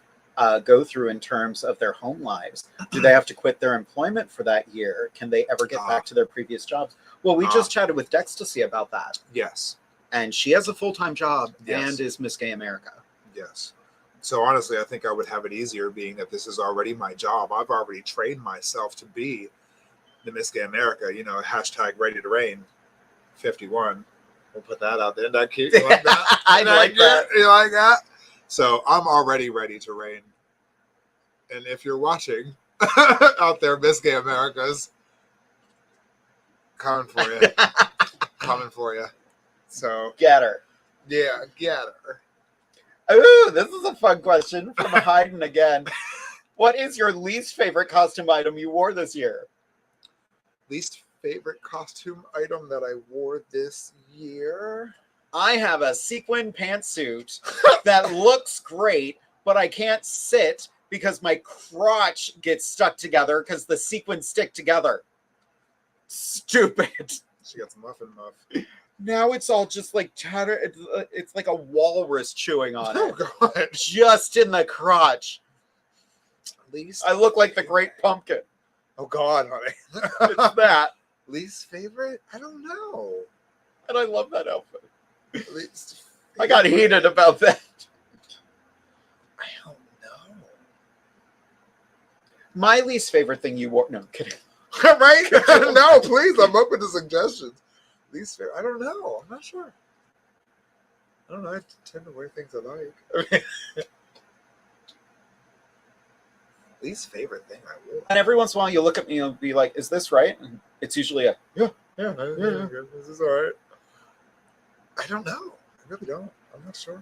[SPEAKER 2] go through in terms of their home lives. Do they have to quit their employment for that year? Can they ever get back to their previous jobs? Well, we just chatted with Dextacy about that.
[SPEAKER 3] Yes.
[SPEAKER 2] And she has a full-time job
[SPEAKER 3] Yes.
[SPEAKER 2] and is Miss Gay America.
[SPEAKER 3] Yes. So honestly, I think I would have it easier being that this is already my job. I've already trained myself to be the Miss Gay America, you know, hashtag ready to reign 51. We'll put that out there. Isn't that cute? You like that?
[SPEAKER 2] I like that.
[SPEAKER 3] You like that? So I'm already ready to reign. And if you're watching out there, Miss Gay Americas, coming for you. Coming for you. So
[SPEAKER 2] Get her.
[SPEAKER 3] yeah, get her.
[SPEAKER 2] Ooh, this is a fun question from Hayden again. What is your least favorite costume item you wore this year?
[SPEAKER 3] Least favorite costume item that I wore this year?
[SPEAKER 2] I have a sequin pantsuit that looks great, but I can't sit because my crotch gets stuck together because the sequins stick together. Stupid.
[SPEAKER 3] She got some muffin muff.
[SPEAKER 2] Now it's all just like tattered. It's like a walrus chewing on it.
[SPEAKER 3] Oh God!
[SPEAKER 2] Just in the crotch.
[SPEAKER 3] Least.
[SPEAKER 2] I look like the Great Pumpkin.
[SPEAKER 3] Oh God, honey.
[SPEAKER 2] It's that.
[SPEAKER 3] Least favorite? I don't know.
[SPEAKER 2] And I love that outfit.
[SPEAKER 3] Least.
[SPEAKER 2] I got heated about that.
[SPEAKER 3] I don't know.
[SPEAKER 2] My least favorite thing you wore. No, I'm kidding.
[SPEAKER 3] Right? No, please. I'm open to suggestions. Least favorite? I don't know. I'm not sure. I don't know. I tend to wear things I like. Least favorite thing I wore.
[SPEAKER 2] And every once in a while, you look at me and be like, "Is this right?" And it's usually a
[SPEAKER 3] Yeah. This is all right. I don't know. I really don't. I'm not sure.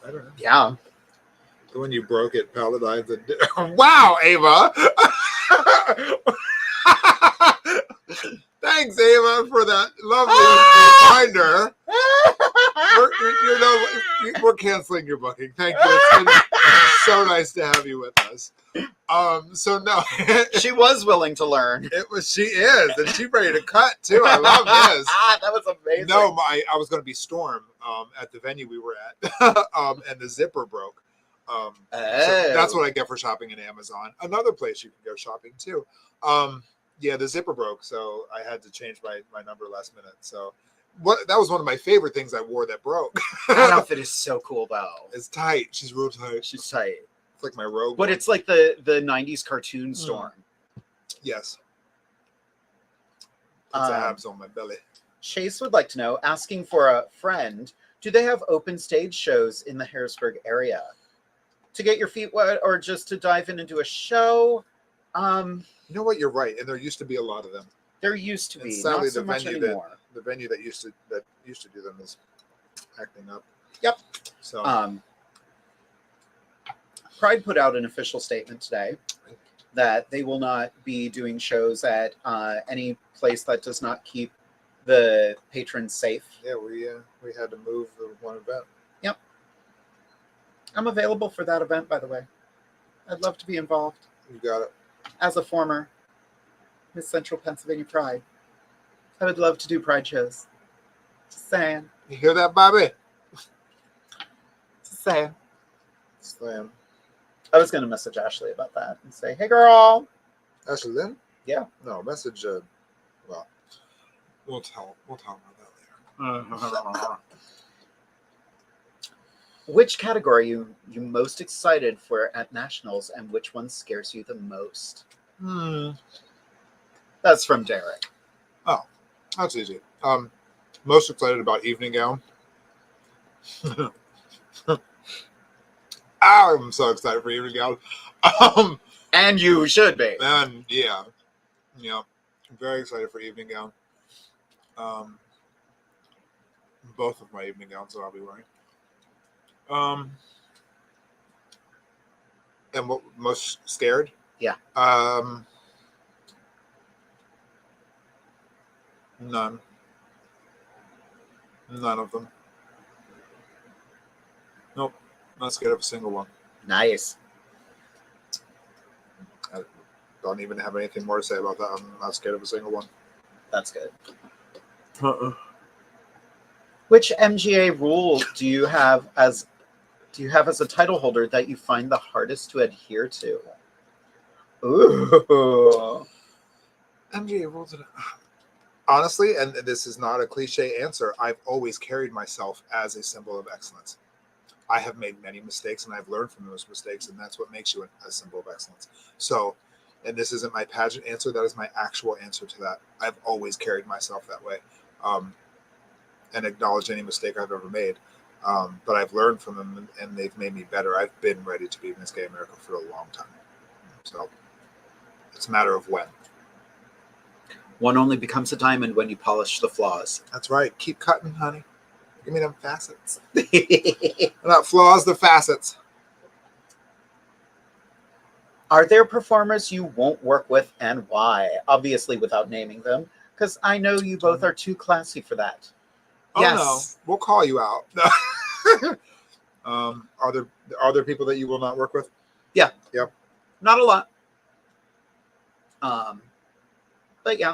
[SPEAKER 3] I don't know.
[SPEAKER 2] yeah.
[SPEAKER 3] The one you broke at Paladine's. Wow, Ava. Thanks, Ava, for that lovely reminder. We're canceling your booking. Thank you. It's been so nice to have you with us. So no,
[SPEAKER 2] She was willing to learn.
[SPEAKER 3] She is, and she's ready to cut too. I love this.
[SPEAKER 2] That was amazing.
[SPEAKER 3] No, I was going to be Storm at the venue we were at, and the zipper broke. So that's what I get for shopping at Amazon. Another place you can go shopping too. Yeah, the zipper broke, so I had to change my number last minute. So that was one of my favorite things I wore that broke.
[SPEAKER 2] That outfit is so cool, though.
[SPEAKER 3] It's tight. She's real tight.
[SPEAKER 2] She's tight.
[SPEAKER 3] It's like my robe.
[SPEAKER 2] But it's like the 90s cartoon Storm.
[SPEAKER 3] Yes. It's abs on my belly.
[SPEAKER 2] Chase would like to know, asking for a friend, do they have open stage shows in the Harrisburg area? To get your feet wet or just to dive in and do a show?
[SPEAKER 3] You know what? You're right. And there used to be a lot of them.
[SPEAKER 2] There used to be.
[SPEAKER 3] Sadly,
[SPEAKER 2] Not so much anymore.
[SPEAKER 3] The venue that used to do them is acting up.
[SPEAKER 2] Yep.
[SPEAKER 3] So
[SPEAKER 2] Pride put out an official statement today that they will not be doing shows at any place that does not keep the patron safe.
[SPEAKER 3] Yeah, we had to move the one event.
[SPEAKER 2] Yep. I'm available for that event, by the way. I'd love to be involved.
[SPEAKER 3] You got it.
[SPEAKER 2] As a former Miss Central Pennsylvania Pride, I would love to do Pride shows. Just saying.
[SPEAKER 3] You hear that, Bobby?
[SPEAKER 2] Just saying.
[SPEAKER 3] Slam.
[SPEAKER 2] I was going to message Ashley about that and say, hey, girl.
[SPEAKER 3] Ashley Lynn?
[SPEAKER 2] Yeah.
[SPEAKER 3] No, message. Well, we'll talk about that later.
[SPEAKER 2] Which category are you most excited for at Nationals, and which one scares you the most? That's from Derek.
[SPEAKER 3] Oh, that's easy. Most excited about evening gown. I'm so excited for evening gown.
[SPEAKER 2] And you should be.
[SPEAKER 3] And yeah, I'm very excited for evening gown. Both of my evening gowns that I'll be wearing. And what most scared?
[SPEAKER 2] Yeah.
[SPEAKER 3] None of them. Nope, not scared of a single one.
[SPEAKER 2] Nice.
[SPEAKER 3] I don't even have anything more to say about that. I'm not scared of a single one.
[SPEAKER 2] That's good. Which MGA rule do you have as a title holder that you find the hardest to adhere to? Ooh.
[SPEAKER 3] MGA rules. Honestly, and this is not a cliche answer, I've always carried myself as a symbol of excellence. I have made many mistakes, and I've learned from those mistakes, and that's what makes you a symbol of excellence. So, and this isn't my pageant answer, that is my actual answer to that. I've always carried myself that way, and acknowledged any mistake I've ever made. But I've learned from them, and they've made me better. I've been ready to be Miss Gay America for a long time. So, it's a matter of when.
[SPEAKER 2] One only becomes a diamond when you polish the flaws.
[SPEAKER 3] That's right. Keep cutting, honey. Give me them facets. Not flaws, the facets.
[SPEAKER 2] Are there performers you won't work with, and why? Obviously, without naming them, because I know you both are too classy for that.
[SPEAKER 3] Oh,
[SPEAKER 2] yes.
[SPEAKER 3] No. We'll call you out. Are there people that you will not work with?
[SPEAKER 2] Yeah.
[SPEAKER 3] Yep.
[SPEAKER 2] Not a lot. But yeah.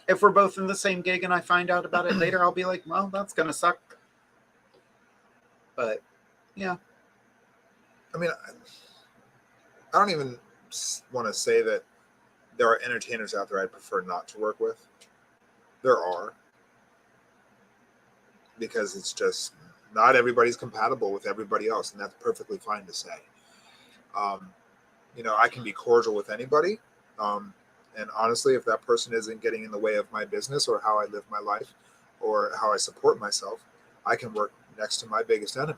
[SPEAKER 2] If we're both in the same gig and I find out about it later, I'll be like, well, that's going to suck. But, yeah.
[SPEAKER 3] I mean, I don't even want to say that there are entertainers out there I'd prefer not to work with. There are. Because it's just not everybody's compatible with everybody else, and that's perfectly fine to say. I can be cordial with anybody. And honestly, if that person isn't getting in the way of my business or how I live my life or how I support myself, I can work next to my biggest enemy.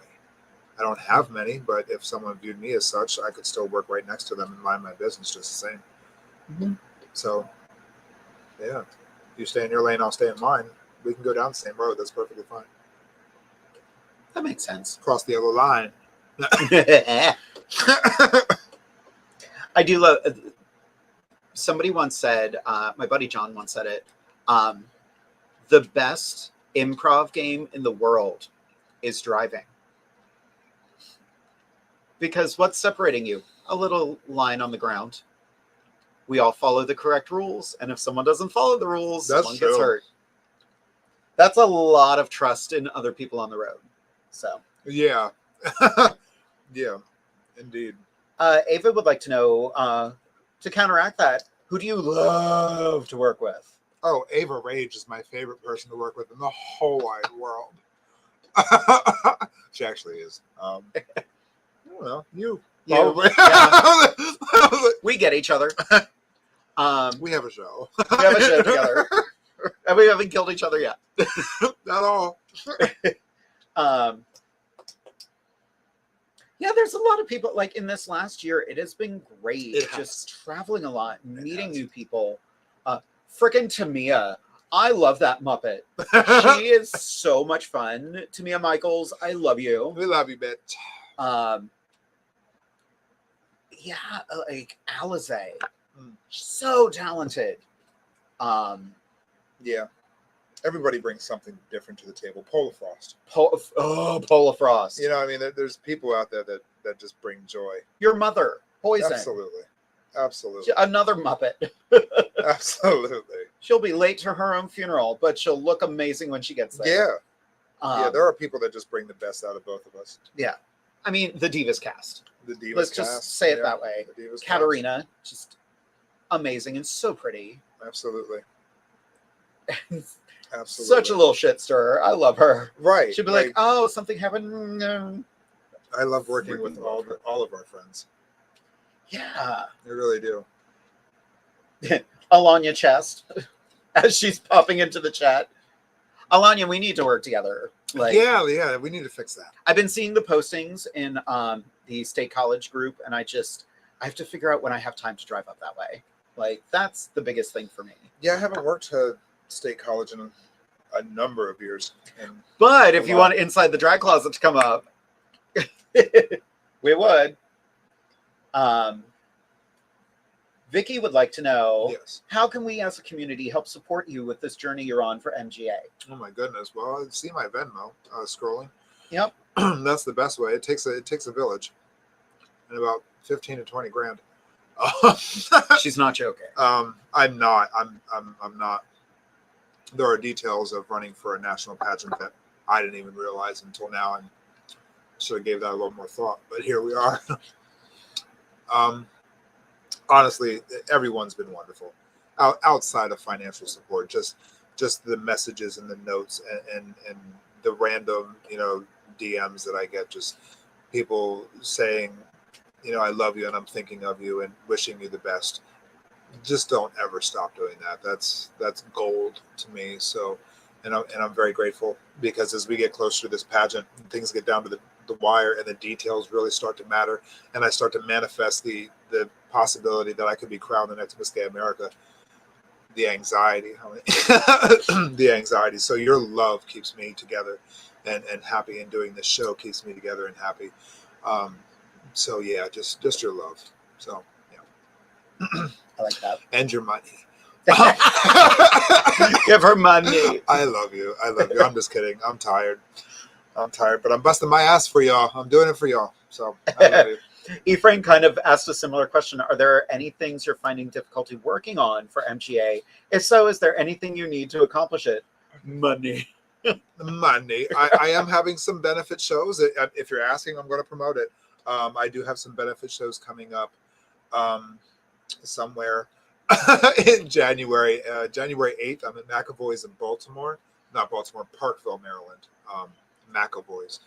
[SPEAKER 3] I don't have many, but if someone viewed me as such, I could still work right next to them and mind my business just the same.
[SPEAKER 2] Mm-hmm.
[SPEAKER 3] So, yeah, you stay in your lane, I'll stay in mine. We can go down the same road. That's perfectly fine.
[SPEAKER 2] That makes sense.
[SPEAKER 3] Cross the yellow line.
[SPEAKER 2] I do love... Somebody once said, my buddy John once said it, the best improv game in the world is driving. Because what's separating you? A little line on the ground. We all follow the correct rules, and if someone doesn't follow the rules, someone gets hurt. That's a lot of trust in other people on the road. So
[SPEAKER 3] yeah. Yeah, indeed.
[SPEAKER 2] Ava would like to know, to counteract that, who do you love to work with?
[SPEAKER 3] Oh, Ava Rage is my favorite person to work with in the whole wide world. She actually is. I don't know. You. Probably.
[SPEAKER 2] Yeah. We get each other.
[SPEAKER 3] We have a show.
[SPEAKER 2] We have a show together. And we haven't killed each other yet.
[SPEAKER 3] Not all.
[SPEAKER 2] Yeah, there's a lot of people, like in this last year, it has been great. Just traveling a lot, meeting new people. Frickin' Tamia. I love that Muppet. She is so much fun. Tamia Michaels, I love you.
[SPEAKER 3] We love you, bitch.
[SPEAKER 2] Yeah, like Alize. So talented.
[SPEAKER 3] Yeah. Everybody brings something different to the table. Polar Frost.
[SPEAKER 2] Polar Frost.
[SPEAKER 3] You know, I mean, there's people out there that just bring joy.
[SPEAKER 2] Your mother, Poison.
[SPEAKER 3] Absolutely.
[SPEAKER 2] Another Muppet.
[SPEAKER 3] Absolutely.
[SPEAKER 2] She'll be late to her own funeral, but she'll look amazing when she gets there.
[SPEAKER 3] Yeah. There are people that just bring the best out of both of us.
[SPEAKER 2] Yeah. I mean, the Divas cast.
[SPEAKER 3] The Divas
[SPEAKER 2] Let's
[SPEAKER 3] cast.
[SPEAKER 2] just say it that way.
[SPEAKER 3] The Divas
[SPEAKER 2] Katarina, just amazing and so pretty.
[SPEAKER 3] Absolutely.
[SPEAKER 2] Such a little shit stirrer. I love her.
[SPEAKER 3] Right.
[SPEAKER 2] She'd be like, "Oh, something happened."
[SPEAKER 3] I love working with all of our friends.
[SPEAKER 2] Yeah.
[SPEAKER 3] I really do.
[SPEAKER 2] Alanya Chest, as she's popping into the chat. Alanya, we need to work together.
[SPEAKER 3] Yeah, we need to fix that.
[SPEAKER 2] I've been seeing the postings in the State College group, and I have to figure out when I have time to drive up that way. Like, that's the biggest thing for me.
[SPEAKER 3] Yeah, I haven't worked to State College in a number of years.
[SPEAKER 2] But if you want Inside the Drag Closet to come up, we would. Vicky would like to know,
[SPEAKER 3] yes,
[SPEAKER 2] how can we as a community help support you with this journey you're on for MGA?
[SPEAKER 3] Oh my goodness. Well, I see my Venmo scrolling.
[SPEAKER 2] Yep.
[SPEAKER 3] That's the best way. It takes a village and about 15 to 20 grand.
[SPEAKER 2] She's not joking.
[SPEAKER 3] I'm not. I'm not. There are details of running for a national pageant that I didn't even realize until now, and should have gave that a little more thought. But here we are. Honestly, everyone's been wonderful. Outside of financial support, just the messages and the notes and the random, DMs that I get, just people saying, I love you and I'm thinking of you and wishing you the best. Just don't ever stop doing that. That's gold to me. So, and I'm very grateful, because as we get closer to this pageant, things get down to the wire and the details really start to matter, and I start to manifest the possibility that I could be crowned the next Miss Gay America. The anxiety, the anxiety. So your love keeps me together and happy, and doing this show keeps me together and happy. So yeah, just your love. So yeah.
[SPEAKER 2] I like that.
[SPEAKER 3] And your money.
[SPEAKER 2] Give her money.
[SPEAKER 3] I love you. I'm just kidding. I'm tired, but I'm busting my ass for y'all. I'm doing it for y'all. So I love you.
[SPEAKER 2] Ephraim kind of asked a similar question. Are there any things you're finding difficulty working on for MGA? If so, is there anything you need to accomplish it? Money.
[SPEAKER 3] Money. I am having some benefit shows. If you're asking, I'm going to promote it. I do have some benefit shows coming up somewhere in January. January 8th, I'm at McAvoy's in Baltimore. Not Baltimore, Parkville, Maryland. McAvoy's.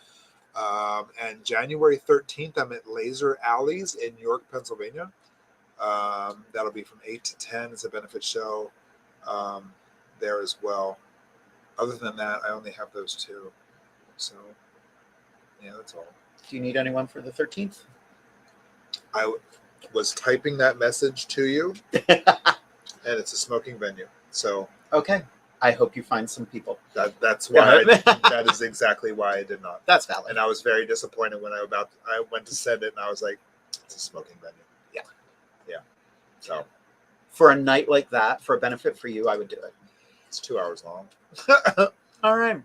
[SPEAKER 3] And January 13th, I'm at Laser Alleys in York, Pennsylvania. That'll be from 8 to 10. It's a benefit show there as well. Other than that, I only have those two. So, yeah, that's all.
[SPEAKER 2] Do you need anyone for the 13th?
[SPEAKER 3] I was typing that message to you, and it's a smoking venue. So,
[SPEAKER 2] okay. I hope you find some people.
[SPEAKER 3] That's why. That is exactly why I did not.
[SPEAKER 2] That's valid.
[SPEAKER 3] And I was very disappointed when I went to send it, and I was like, "It's a smoking venue." Yeah. So,
[SPEAKER 2] for a night like that, for a benefit for you, I would do it.
[SPEAKER 3] It's 2 hours long.
[SPEAKER 2] All right.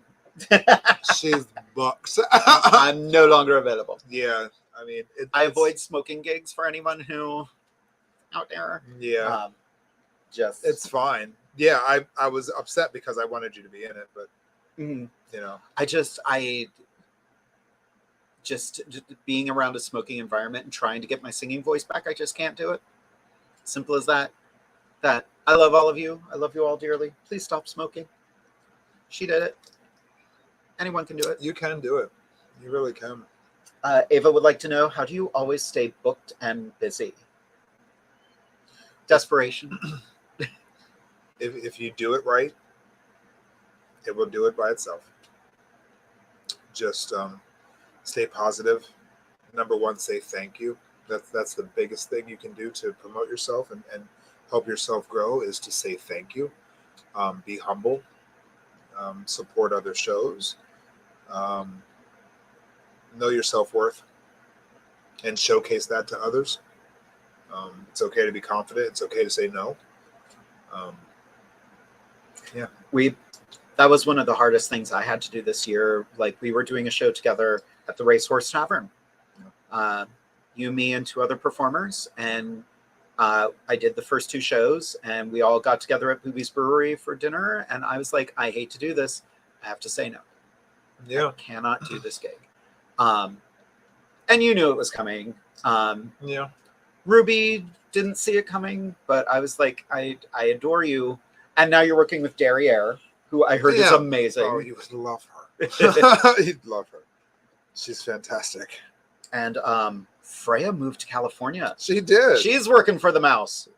[SPEAKER 3] She's bucks.
[SPEAKER 2] I'm no longer available.
[SPEAKER 3] Yeah, I mean,
[SPEAKER 2] I avoid smoking gigs for anyone who out there.
[SPEAKER 3] Yeah,
[SPEAKER 2] just
[SPEAKER 3] it's fine. Yeah, I was upset because I wanted you to be in it, but
[SPEAKER 2] I just being around a smoking environment and trying to get my singing voice back, I just can't do it. Simple as that. I love all of you. I love you all dearly. Please stop smoking. She did it. Anyone can do it.
[SPEAKER 3] You can do it. You really can.
[SPEAKER 2] Ava would like to know, how do you always stay booked and busy? Desperation.
[SPEAKER 3] If you do it right, it will do it by itself. Just stay positive. Number one, say thank you. That's the biggest thing you can do to promote yourself and help yourself grow, is to say thank you. Be humble. Support other shows. Know your self-worth and showcase that to others. It's okay to be confident. It's okay to say no. Yeah.
[SPEAKER 2] That was one of the hardest things I had to do this year. Like, we were doing a show together at the Racehorse Tavern. You, me, and 2 other performers. And I did the first 2 shows, and we all got together at Booby's Brewery for dinner. And I was like, I hate to do this. I have to say no.
[SPEAKER 3] Yeah.
[SPEAKER 2] I cannot do this gig. And you knew it was coming.
[SPEAKER 3] Yeah.
[SPEAKER 2] Ruby didn't see it coming, but I was like, I adore you. And now you're working with Derriere, who I heard is amazing.
[SPEAKER 3] Oh, you would love her. You'd love her. She's fantastic.
[SPEAKER 2] And Freya moved to California.
[SPEAKER 3] She did.
[SPEAKER 2] She's working for the Mouse.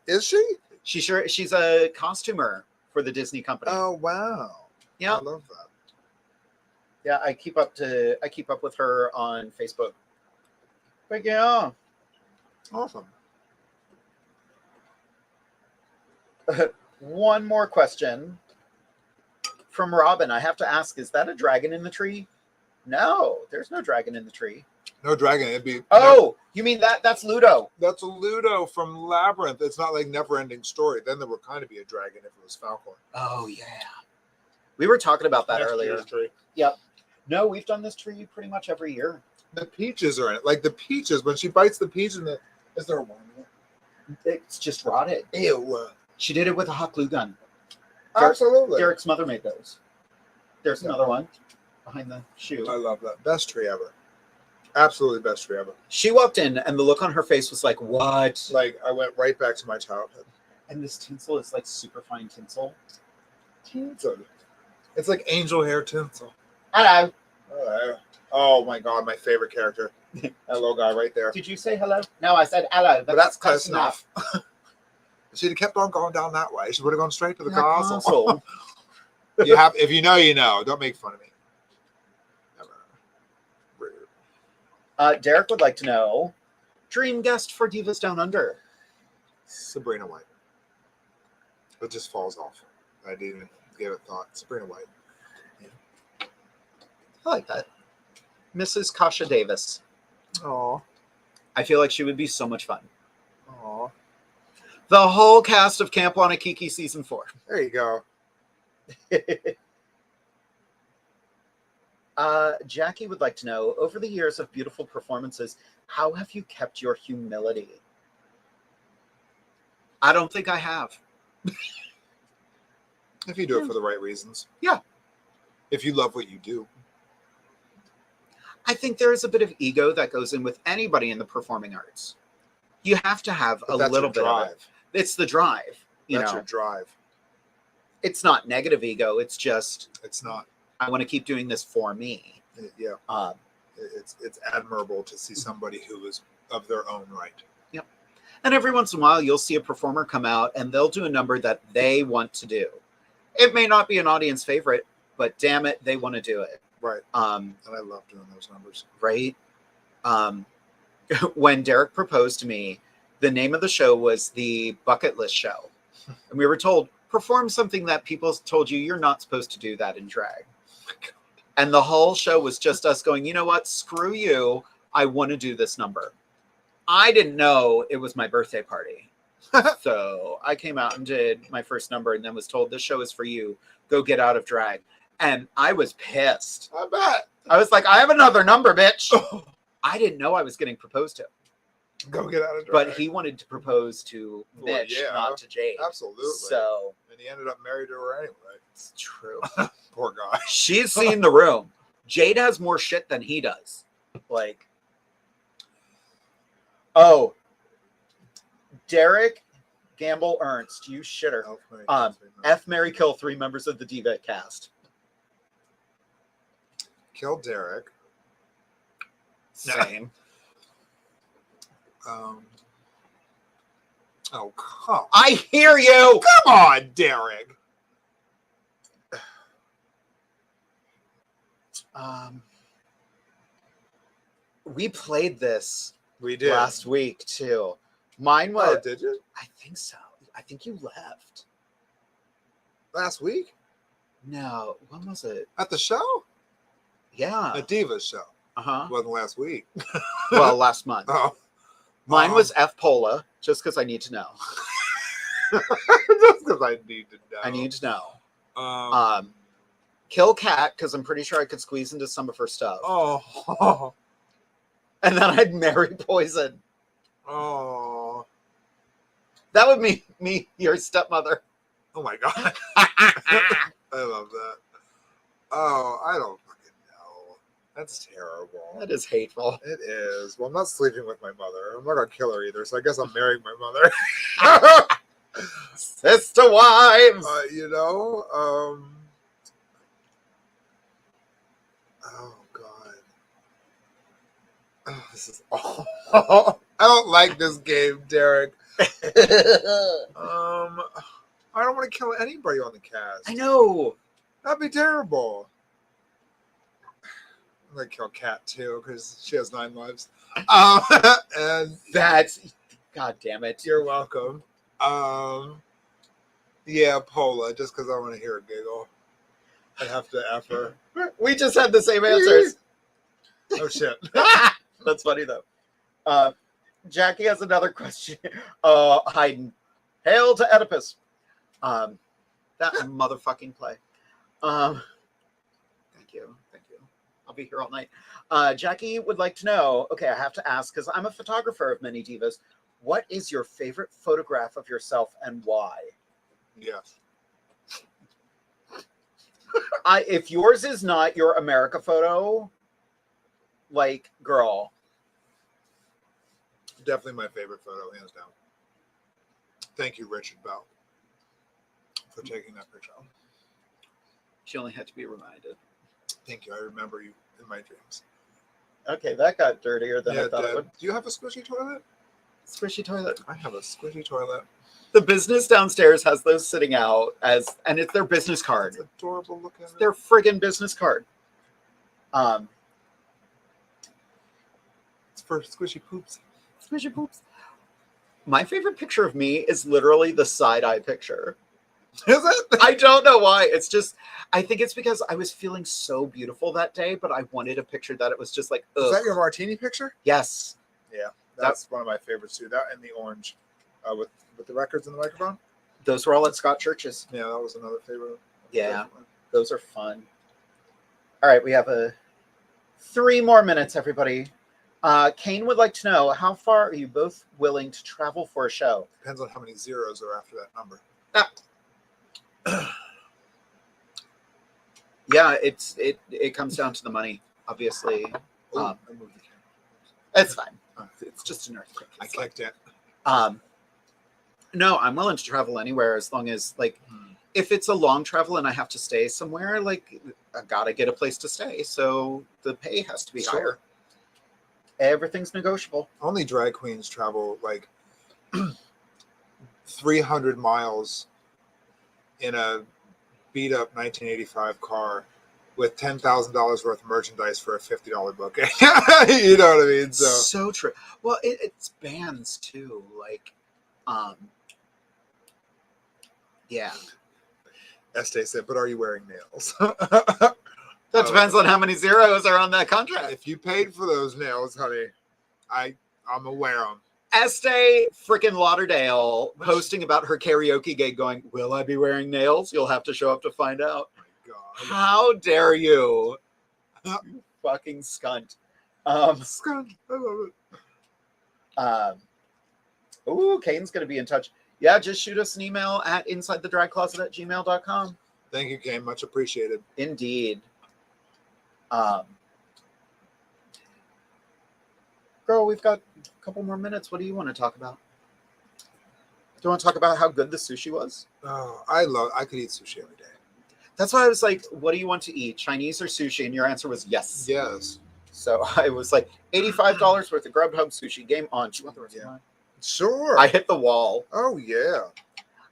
[SPEAKER 3] Is she?
[SPEAKER 2] She's a costumer for the Disney company.
[SPEAKER 3] Oh wow.
[SPEAKER 2] Yeah.
[SPEAKER 3] I love that.
[SPEAKER 2] Yeah, I keep up with her on Facebook. But yeah.
[SPEAKER 3] Awesome.
[SPEAKER 2] One more question from Robin. I have to ask, is that a dragon in the tree? No, there's no dragon in the tree.
[SPEAKER 3] No dragon. It'd be.
[SPEAKER 2] Oh, you mean that's Ludo?
[SPEAKER 3] That's a Ludo from Labyrinth. It's not like Never Ending Story. Then there would kind of be a dragon if it was Falcor.
[SPEAKER 2] Oh yeah. We were talking about that earlier. Yep. No, we've done this tree pretty much every year.
[SPEAKER 3] The peaches are in it. Like the peaches, when she bites the peach in the. Is there a one?
[SPEAKER 2] It's just rotted.
[SPEAKER 3] Ew.
[SPEAKER 2] She did it with a hot glue gun.
[SPEAKER 3] Absolutely.
[SPEAKER 2] Derek's mother made those. There's another one behind the shoe.
[SPEAKER 3] I love that. Best tree ever. Absolutely best tree ever.
[SPEAKER 2] She walked in and the look on her face was like, what?
[SPEAKER 3] Like, I went right back to my childhood.
[SPEAKER 2] And this tinsel is like super fine tinsel.
[SPEAKER 3] Tinsel. It's like angel hair tinsel.
[SPEAKER 2] Hello.
[SPEAKER 3] Hello. Oh my God, my favorite character. Hello guy right there.
[SPEAKER 2] Did you say hello? No, I said hello.
[SPEAKER 3] But that's close enough. She'd have kept on going down that way. She would have gone straight to the castle. You have, if you know, you know. Don't make fun of me. Never.
[SPEAKER 2] Derek would like to know, dream guest for Divas Down Under.
[SPEAKER 3] Sabrina White. It just falls off. I didn't even give it thought. Sabrina White.
[SPEAKER 2] Yeah. I like that. Mrs. Kasha Davis.
[SPEAKER 3] Oh.
[SPEAKER 2] I feel like she would be so much fun.
[SPEAKER 3] Oh.
[SPEAKER 2] The whole cast of Camp Wanakiki season 4.
[SPEAKER 3] There you go.
[SPEAKER 2] Jackie would like to know, over the years of beautiful performances, how have you kept your humility? I don't think I have.
[SPEAKER 3] If you do it for the right reasons.
[SPEAKER 2] Yeah.
[SPEAKER 3] If you love what you do.
[SPEAKER 2] I think there is a bit of ego that goes in with anybody in the performing arts. You have to have a little bit of it. It's the drive.
[SPEAKER 3] That's your drive.
[SPEAKER 2] It's not negative ego. It's just.
[SPEAKER 3] It's not.
[SPEAKER 2] I want to keep doing this for me.
[SPEAKER 3] Yeah. It's admirable to see somebody who is of their own right.
[SPEAKER 2] Yep. And every once in a while, you'll see a performer come out and they'll do a number that they want to do. It may not be an audience favorite, but damn it, they want to do it.
[SPEAKER 3] Right. And I love doing those numbers.
[SPEAKER 2] Right. When Derek proposed to me, the name of the show was the Bucket List Show. And we were told, perform something that people told you you're not supposed to do that in drag. And the whole show was just us going, you know what? Screw you. I want to do this number. I didn't know it was my birthday party. So I came out and did my first number and then was told, this show is for you. Go get out of drag. And I was pissed.
[SPEAKER 3] I bet.
[SPEAKER 2] I was like, I have another number, bitch. I didn't know I was getting proposed to.
[SPEAKER 3] Go get out of drag.
[SPEAKER 2] But he wanted to propose to Mitch, not to Jade.
[SPEAKER 3] Absolutely.
[SPEAKER 2] So.
[SPEAKER 3] And he ended up married to her anyway.
[SPEAKER 2] It's true.
[SPEAKER 3] Poor guy.
[SPEAKER 2] She's seen the room. Jade has more shit than he does. Like. Oh. Derek Gamble Ernst, you shitter. F, Mary, kill 3 members of the Diva cast.
[SPEAKER 3] Kill Derek.
[SPEAKER 2] Same.
[SPEAKER 3] Oh, come.
[SPEAKER 2] I hear you.
[SPEAKER 3] Come on, Derek.
[SPEAKER 2] We played this.
[SPEAKER 3] We did
[SPEAKER 2] last week too. Mine was.
[SPEAKER 3] Oh, did you?
[SPEAKER 2] I think so. I think you left
[SPEAKER 3] last week.
[SPEAKER 2] No, when was it?
[SPEAKER 3] At the show?
[SPEAKER 2] Yeah,
[SPEAKER 3] a Divas show.
[SPEAKER 2] Uh-huh.
[SPEAKER 3] It wasn't last week.
[SPEAKER 2] Well, last month.
[SPEAKER 3] Oh.
[SPEAKER 2] Mine was F Pola, just because I need to know.
[SPEAKER 3] Just because I need to know.
[SPEAKER 2] I need to know. Kill Cat, because I'm pretty sure I could squeeze into some of her stuff.
[SPEAKER 3] Oh.
[SPEAKER 2] And then I'd marry Poison.
[SPEAKER 3] Oh.
[SPEAKER 2] That would me your stepmother.
[SPEAKER 3] Oh my God. I love that. Oh, I don't fucking know. That's terrible.
[SPEAKER 2] That is hateful.
[SPEAKER 3] It is. Well, I'm not sleeping with my mother. I'm not gonna kill her either, so I guess I'm marrying my mother.
[SPEAKER 2] Sister wives.
[SPEAKER 3] You know. Oh God. Oh, this is awful. I don't like this game, Derek. I don't want to kill anybody on the cast.
[SPEAKER 2] I know.
[SPEAKER 3] That'd be terrible. I'm gonna kill Kat too because she has 9 lives. And
[SPEAKER 2] That's, God damn it.
[SPEAKER 3] you're welcome. Yeah, Pola, just because I want to hear her giggle. I have to F her.
[SPEAKER 2] We just had the same answers.
[SPEAKER 3] Oh shit.
[SPEAKER 2] That's funny though. Jackie has another question. Haydn. Hail to Oedipus. That motherfucking play. Thank you. I'll be here all night. Jackie would like to know, okay, I have to ask, because I'm a photographer of many divas, what is your favorite photograph of yourself and why?
[SPEAKER 3] Yes.
[SPEAKER 2] If yours is not your America photo, like, girl.
[SPEAKER 3] Definitely my favorite photo, hands down. Thank you, Richard Bell, for taking that picture.
[SPEAKER 2] She only had to be reminded.
[SPEAKER 3] Thank you. I remember you in my dreams.
[SPEAKER 2] Okay, that got dirtier than I thought it would.
[SPEAKER 3] Do you have a squishy toilet?
[SPEAKER 2] Squishy toilet.
[SPEAKER 3] I have a squishy toilet.
[SPEAKER 2] The business downstairs has those sitting out and it's their business card.
[SPEAKER 3] It's adorable looking.
[SPEAKER 2] It's their friggin' business card.
[SPEAKER 3] It's for squishy poops.
[SPEAKER 2] Squishy poops. My favorite picture of me is literally the side-eye picture.
[SPEAKER 3] Is it?
[SPEAKER 2] I don't know why. It's just, I think it's because I was feeling so beautiful that day, but I wanted a picture that it was just like, ugh.
[SPEAKER 3] Is that your martini picture?
[SPEAKER 2] Yes.
[SPEAKER 3] Yeah, that's one of my favorites too. That and the orange with the records and the microphone.
[SPEAKER 2] Those were all at Scott Church's.
[SPEAKER 3] Yeah, that was another favorite.
[SPEAKER 2] Yeah, those are fun. All right, we have 3 more minutes, everybody. Kane would like to know, how far are you both willing to travel for a show?
[SPEAKER 3] Depends on how many zeros are after that number.
[SPEAKER 2] Yeah, it comes down to the money, obviously.
[SPEAKER 3] I moved the camera.
[SPEAKER 2] It's fine. It's just an earthquake.
[SPEAKER 3] I clicked it.
[SPEAKER 2] No, I'm willing to travel anywhere as long as, like, if it's a long travel and I have to stay somewhere, like, I gotta get a place to stay, so the pay has to be higher. Everything's negotiable.
[SPEAKER 3] Only drag queens travel like 300 miles in a beat up 1985 car with $10,000 worth of merchandise for a $50 bouquet. You know what I mean?
[SPEAKER 2] So true. Well, it's bands too. Like, yeah.
[SPEAKER 3] Estee said, but are you wearing nails?
[SPEAKER 2] That depends on how many zeros are on that contract.
[SPEAKER 3] If you paid for those nails, honey, I'm gonna wear them.
[SPEAKER 2] Estee freaking Lauderdale posting about her karaoke gig going, will I be wearing nails? You'll have to show up to find out.
[SPEAKER 3] Oh my God.
[SPEAKER 2] How dare you? You fucking skunt.
[SPEAKER 3] Skunt. I love it.
[SPEAKER 2] Ooh, Kane's going to be in touch. Yeah, just shoot us an email at InsideTheDragCloset@gmail.com.
[SPEAKER 3] Thank you, Kane. Much appreciated.
[SPEAKER 2] Indeed. Girl, we've got a couple more minutes. What do you want to talk about? Do you want to talk about how good the sushi was?
[SPEAKER 3] Oh, I could eat sushi every day.
[SPEAKER 2] That's why I was like, what do you want to eat, Chinese or sushi? And your answer was yes.
[SPEAKER 3] Yes.
[SPEAKER 2] So I was like, $85 worth of Grubhub sushi. Game on. Do you want the rest of mine?
[SPEAKER 3] Sure.
[SPEAKER 2] I hit the wall.
[SPEAKER 3] Oh, yeah.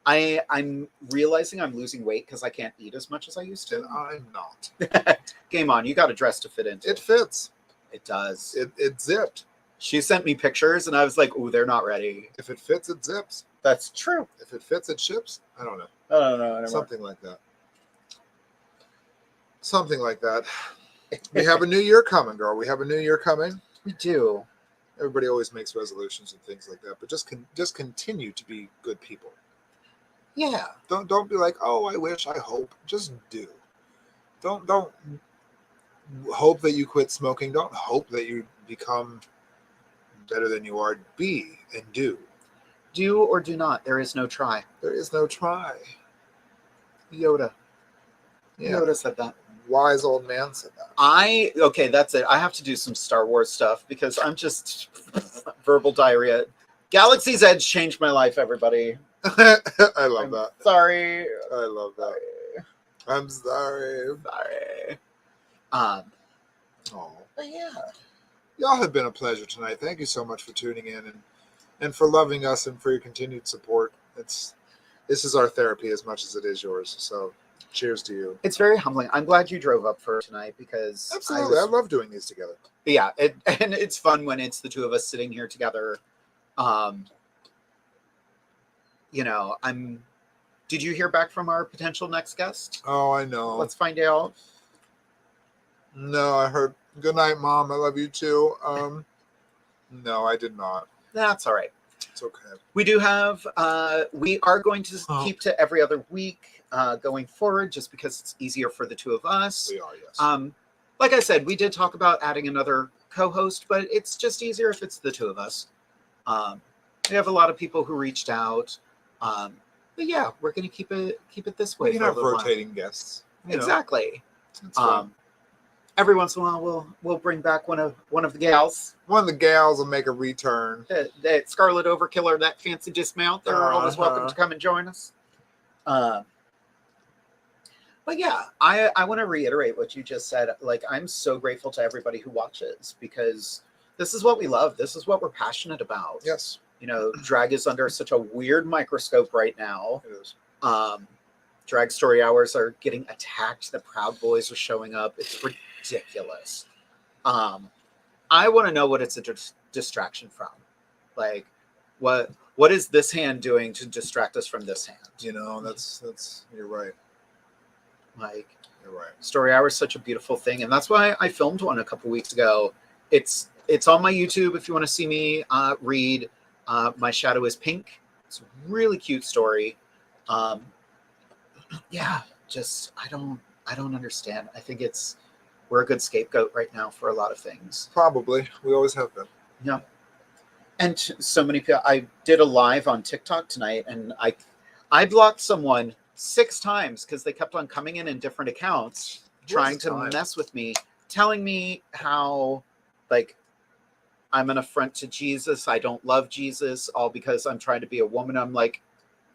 [SPEAKER 2] I'm realizing I'm losing weight because I can't eat as much as I used to.
[SPEAKER 3] And I'm not.
[SPEAKER 2] Game on. You got a dress to fit into.
[SPEAKER 3] It fits.
[SPEAKER 2] It does.
[SPEAKER 3] It zipped.
[SPEAKER 2] She sent me pictures, and I was like, ooh, they're not ready.
[SPEAKER 3] If it fits, it zips.
[SPEAKER 2] That's true.
[SPEAKER 3] If it fits, it ships. I don't know.
[SPEAKER 2] I don't know anymore.
[SPEAKER 3] Something like that. Something like that. We have a new year coming, girl. We have a new year coming.
[SPEAKER 2] We do.
[SPEAKER 3] Everybody always makes resolutions and things like that, but just continue to be good people.
[SPEAKER 2] Yeah.
[SPEAKER 3] Don't be like, oh, I wish, I hope. Just do. Don't hope that you quit smoking. Don't hope that you become better than you are. Be and do.
[SPEAKER 2] Do or do not. There is no try.
[SPEAKER 3] There is no try.
[SPEAKER 2] Yoda.
[SPEAKER 3] Yeah.
[SPEAKER 2] Yoda said that.
[SPEAKER 3] Wise old man said that.
[SPEAKER 2] Okay, that's it. I have to do some Star Wars stuff because I'm just verbal diarrhea. Galaxy's Edge changed my life, everybody.
[SPEAKER 3] I love that.
[SPEAKER 2] Sorry.
[SPEAKER 3] I love that. I'm sorry.
[SPEAKER 2] Sorry.
[SPEAKER 3] Oh.
[SPEAKER 2] But yeah.
[SPEAKER 3] Y'all have been a pleasure tonight. Thank you so much for tuning in and for loving us and for your continued support. This is our therapy as much as it is yours. So cheers to you.
[SPEAKER 2] It's very humbling. I'm glad you drove up for tonight because
[SPEAKER 3] Absolutely. I love doing these together.
[SPEAKER 2] Yeah, and it's fun when it's the two of us sitting here together. You know, did you hear back from our potential next guest?
[SPEAKER 3] Oh, I know.
[SPEAKER 2] Let's find out.
[SPEAKER 3] No, I heard good night, Mom. I love you too. No, I did not.
[SPEAKER 2] That's all right.
[SPEAKER 3] It's okay.
[SPEAKER 2] We do have we are going to keep to every other week going forward just because it's easier for the two of us.
[SPEAKER 3] We are, yes.
[SPEAKER 2] Like I said, we did talk about adding another co-host, but it's just easier if it's the two of us. We have a lot of people who reached out. But yeah, we're going to keep it this way.
[SPEAKER 3] We can have rotating guests.
[SPEAKER 2] Exactly.
[SPEAKER 3] It's fun.
[SPEAKER 2] Every once in a while, we'll bring back one of the gals.
[SPEAKER 3] One of the gals will make a return.
[SPEAKER 2] That Scarlet Overkiller, that fancy dismount. They're always welcome to come and join us. But yeah, I want to reiterate what you just said. Like, I'm so grateful to everybody who watches because this is what we love. This is what we're passionate about.
[SPEAKER 3] Yes.
[SPEAKER 2] You know, drag is under such a weird microscope right now.
[SPEAKER 3] It is.
[SPEAKER 2] Drag story hours are getting attacked. The Proud Boys are showing up. It's ridiculous. I want to know what it's a distraction from. Like, what is this hand doing to distract us from this hand?
[SPEAKER 3] You know, that's you're right.
[SPEAKER 2] Like,
[SPEAKER 3] you're right.
[SPEAKER 2] Story hour is such a beautiful thing, and that's why I filmed one a couple weeks ago. It's on my YouTube if you want to see me read. My Shadow is Pink. It's a really cute story. Yeah, just I don't understand. I think we're a good scapegoat right now for a lot of things.
[SPEAKER 3] Probably. We always have been.
[SPEAKER 2] Yeah. And so many people. I did a live on TikTok tonight, and I blocked someone 6 times because they kept on coming in different accounts, trying to mess with me, telling me how, like, I'm an affront to Jesus. I don't love Jesus, all because I'm trying to be a woman. I'm like,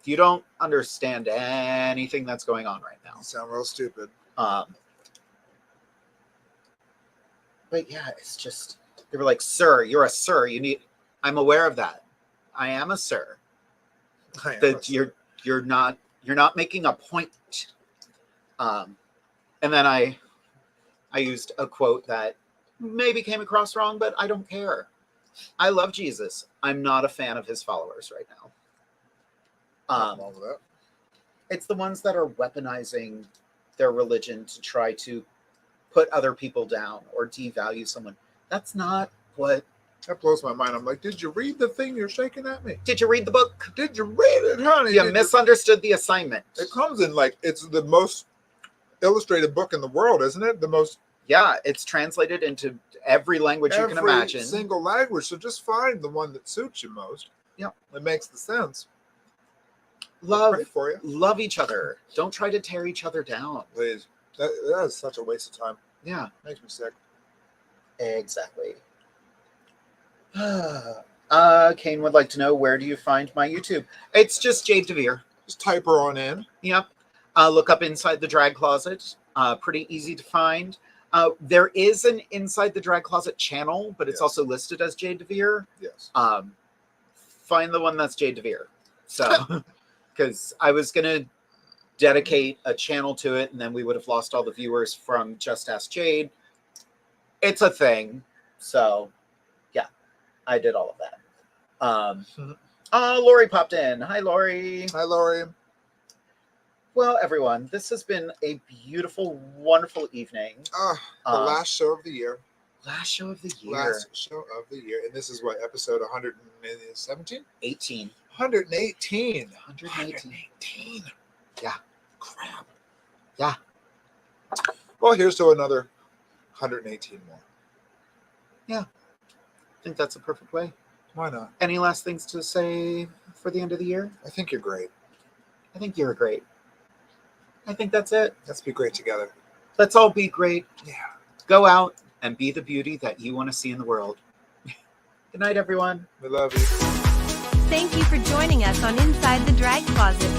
[SPEAKER 2] you don't understand anything that's going on right now.
[SPEAKER 3] You sound real stupid.
[SPEAKER 2] But yeah, it's just, they were like, sir, you're a sir. I'm aware of that. I am a sir. You're not making a point. And then I used a quote that maybe came across wrong, but I don't care. I love Jesus. I'm not a fan of his followers right now. It's the ones that are weaponizing their religion to try to put other people down or devalue someone. That's not what...
[SPEAKER 3] That blows my mind. I'm like, did you read the thing you're shaking at me?
[SPEAKER 2] Did you read the book?
[SPEAKER 3] Did you read it, honey?
[SPEAKER 2] You misunderstood the assignment.
[SPEAKER 3] It comes in like, it's the most illustrated book in the world, isn't it? The most...
[SPEAKER 2] Yeah, it's translated into every language you can imagine.
[SPEAKER 3] Every single language. So just find the one that suits you most.
[SPEAKER 2] Yeah.
[SPEAKER 3] It makes the sense.
[SPEAKER 2] Love each other. Don't try to tear each other down.
[SPEAKER 3] Please. That is such a waste of time.
[SPEAKER 2] Yeah.
[SPEAKER 3] Makes me sick.
[SPEAKER 2] Exactly. Kane would like to know, where do you find my YouTube? It's just Jade DeVere.
[SPEAKER 3] Just type her on in.
[SPEAKER 2] Yep. Look up Inside the Drag Closet. Pretty easy to find. There is an Inside the Drag Closet channel, but it's also listed as Jade DeVere.
[SPEAKER 3] Yes.
[SPEAKER 2] Find the one that's Jade DeVere. So, because I was going to dedicate a channel to it, and then we would have lost all the viewers from Just Ask Jade. It's a thing. So, yeah, I did all of that. Lori popped in. Hi, Lori.
[SPEAKER 3] Hi, Lori.
[SPEAKER 2] Well, everyone, this has been a beautiful, wonderful evening.
[SPEAKER 3] The last show of the year.
[SPEAKER 2] Last show of the year.
[SPEAKER 3] Last show of the year. And this is what, episode 117?
[SPEAKER 2] 18.
[SPEAKER 3] 118.
[SPEAKER 2] 118.
[SPEAKER 3] Yeah. Crap.
[SPEAKER 2] Yeah.
[SPEAKER 3] Well, here's to another 118 more.
[SPEAKER 2] Yeah. I think that's a perfect way.
[SPEAKER 3] Why not?
[SPEAKER 2] Any last things to say for the end of the year?
[SPEAKER 3] I think you're great.
[SPEAKER 2] I think you're great. I think that's it.
[SPEAKER 3] Let's be great together.
[SPEAKER 2] Let's all be great.
[SPEAKER 3] Yeah.
[SPEAKER 2] Go out and be the beauty that you want to see in the world. Good night, everyone.
[SPEAKER 3] We love you.
[SPEAKER 1] Thank you for joining us on Inside the Drag Closet.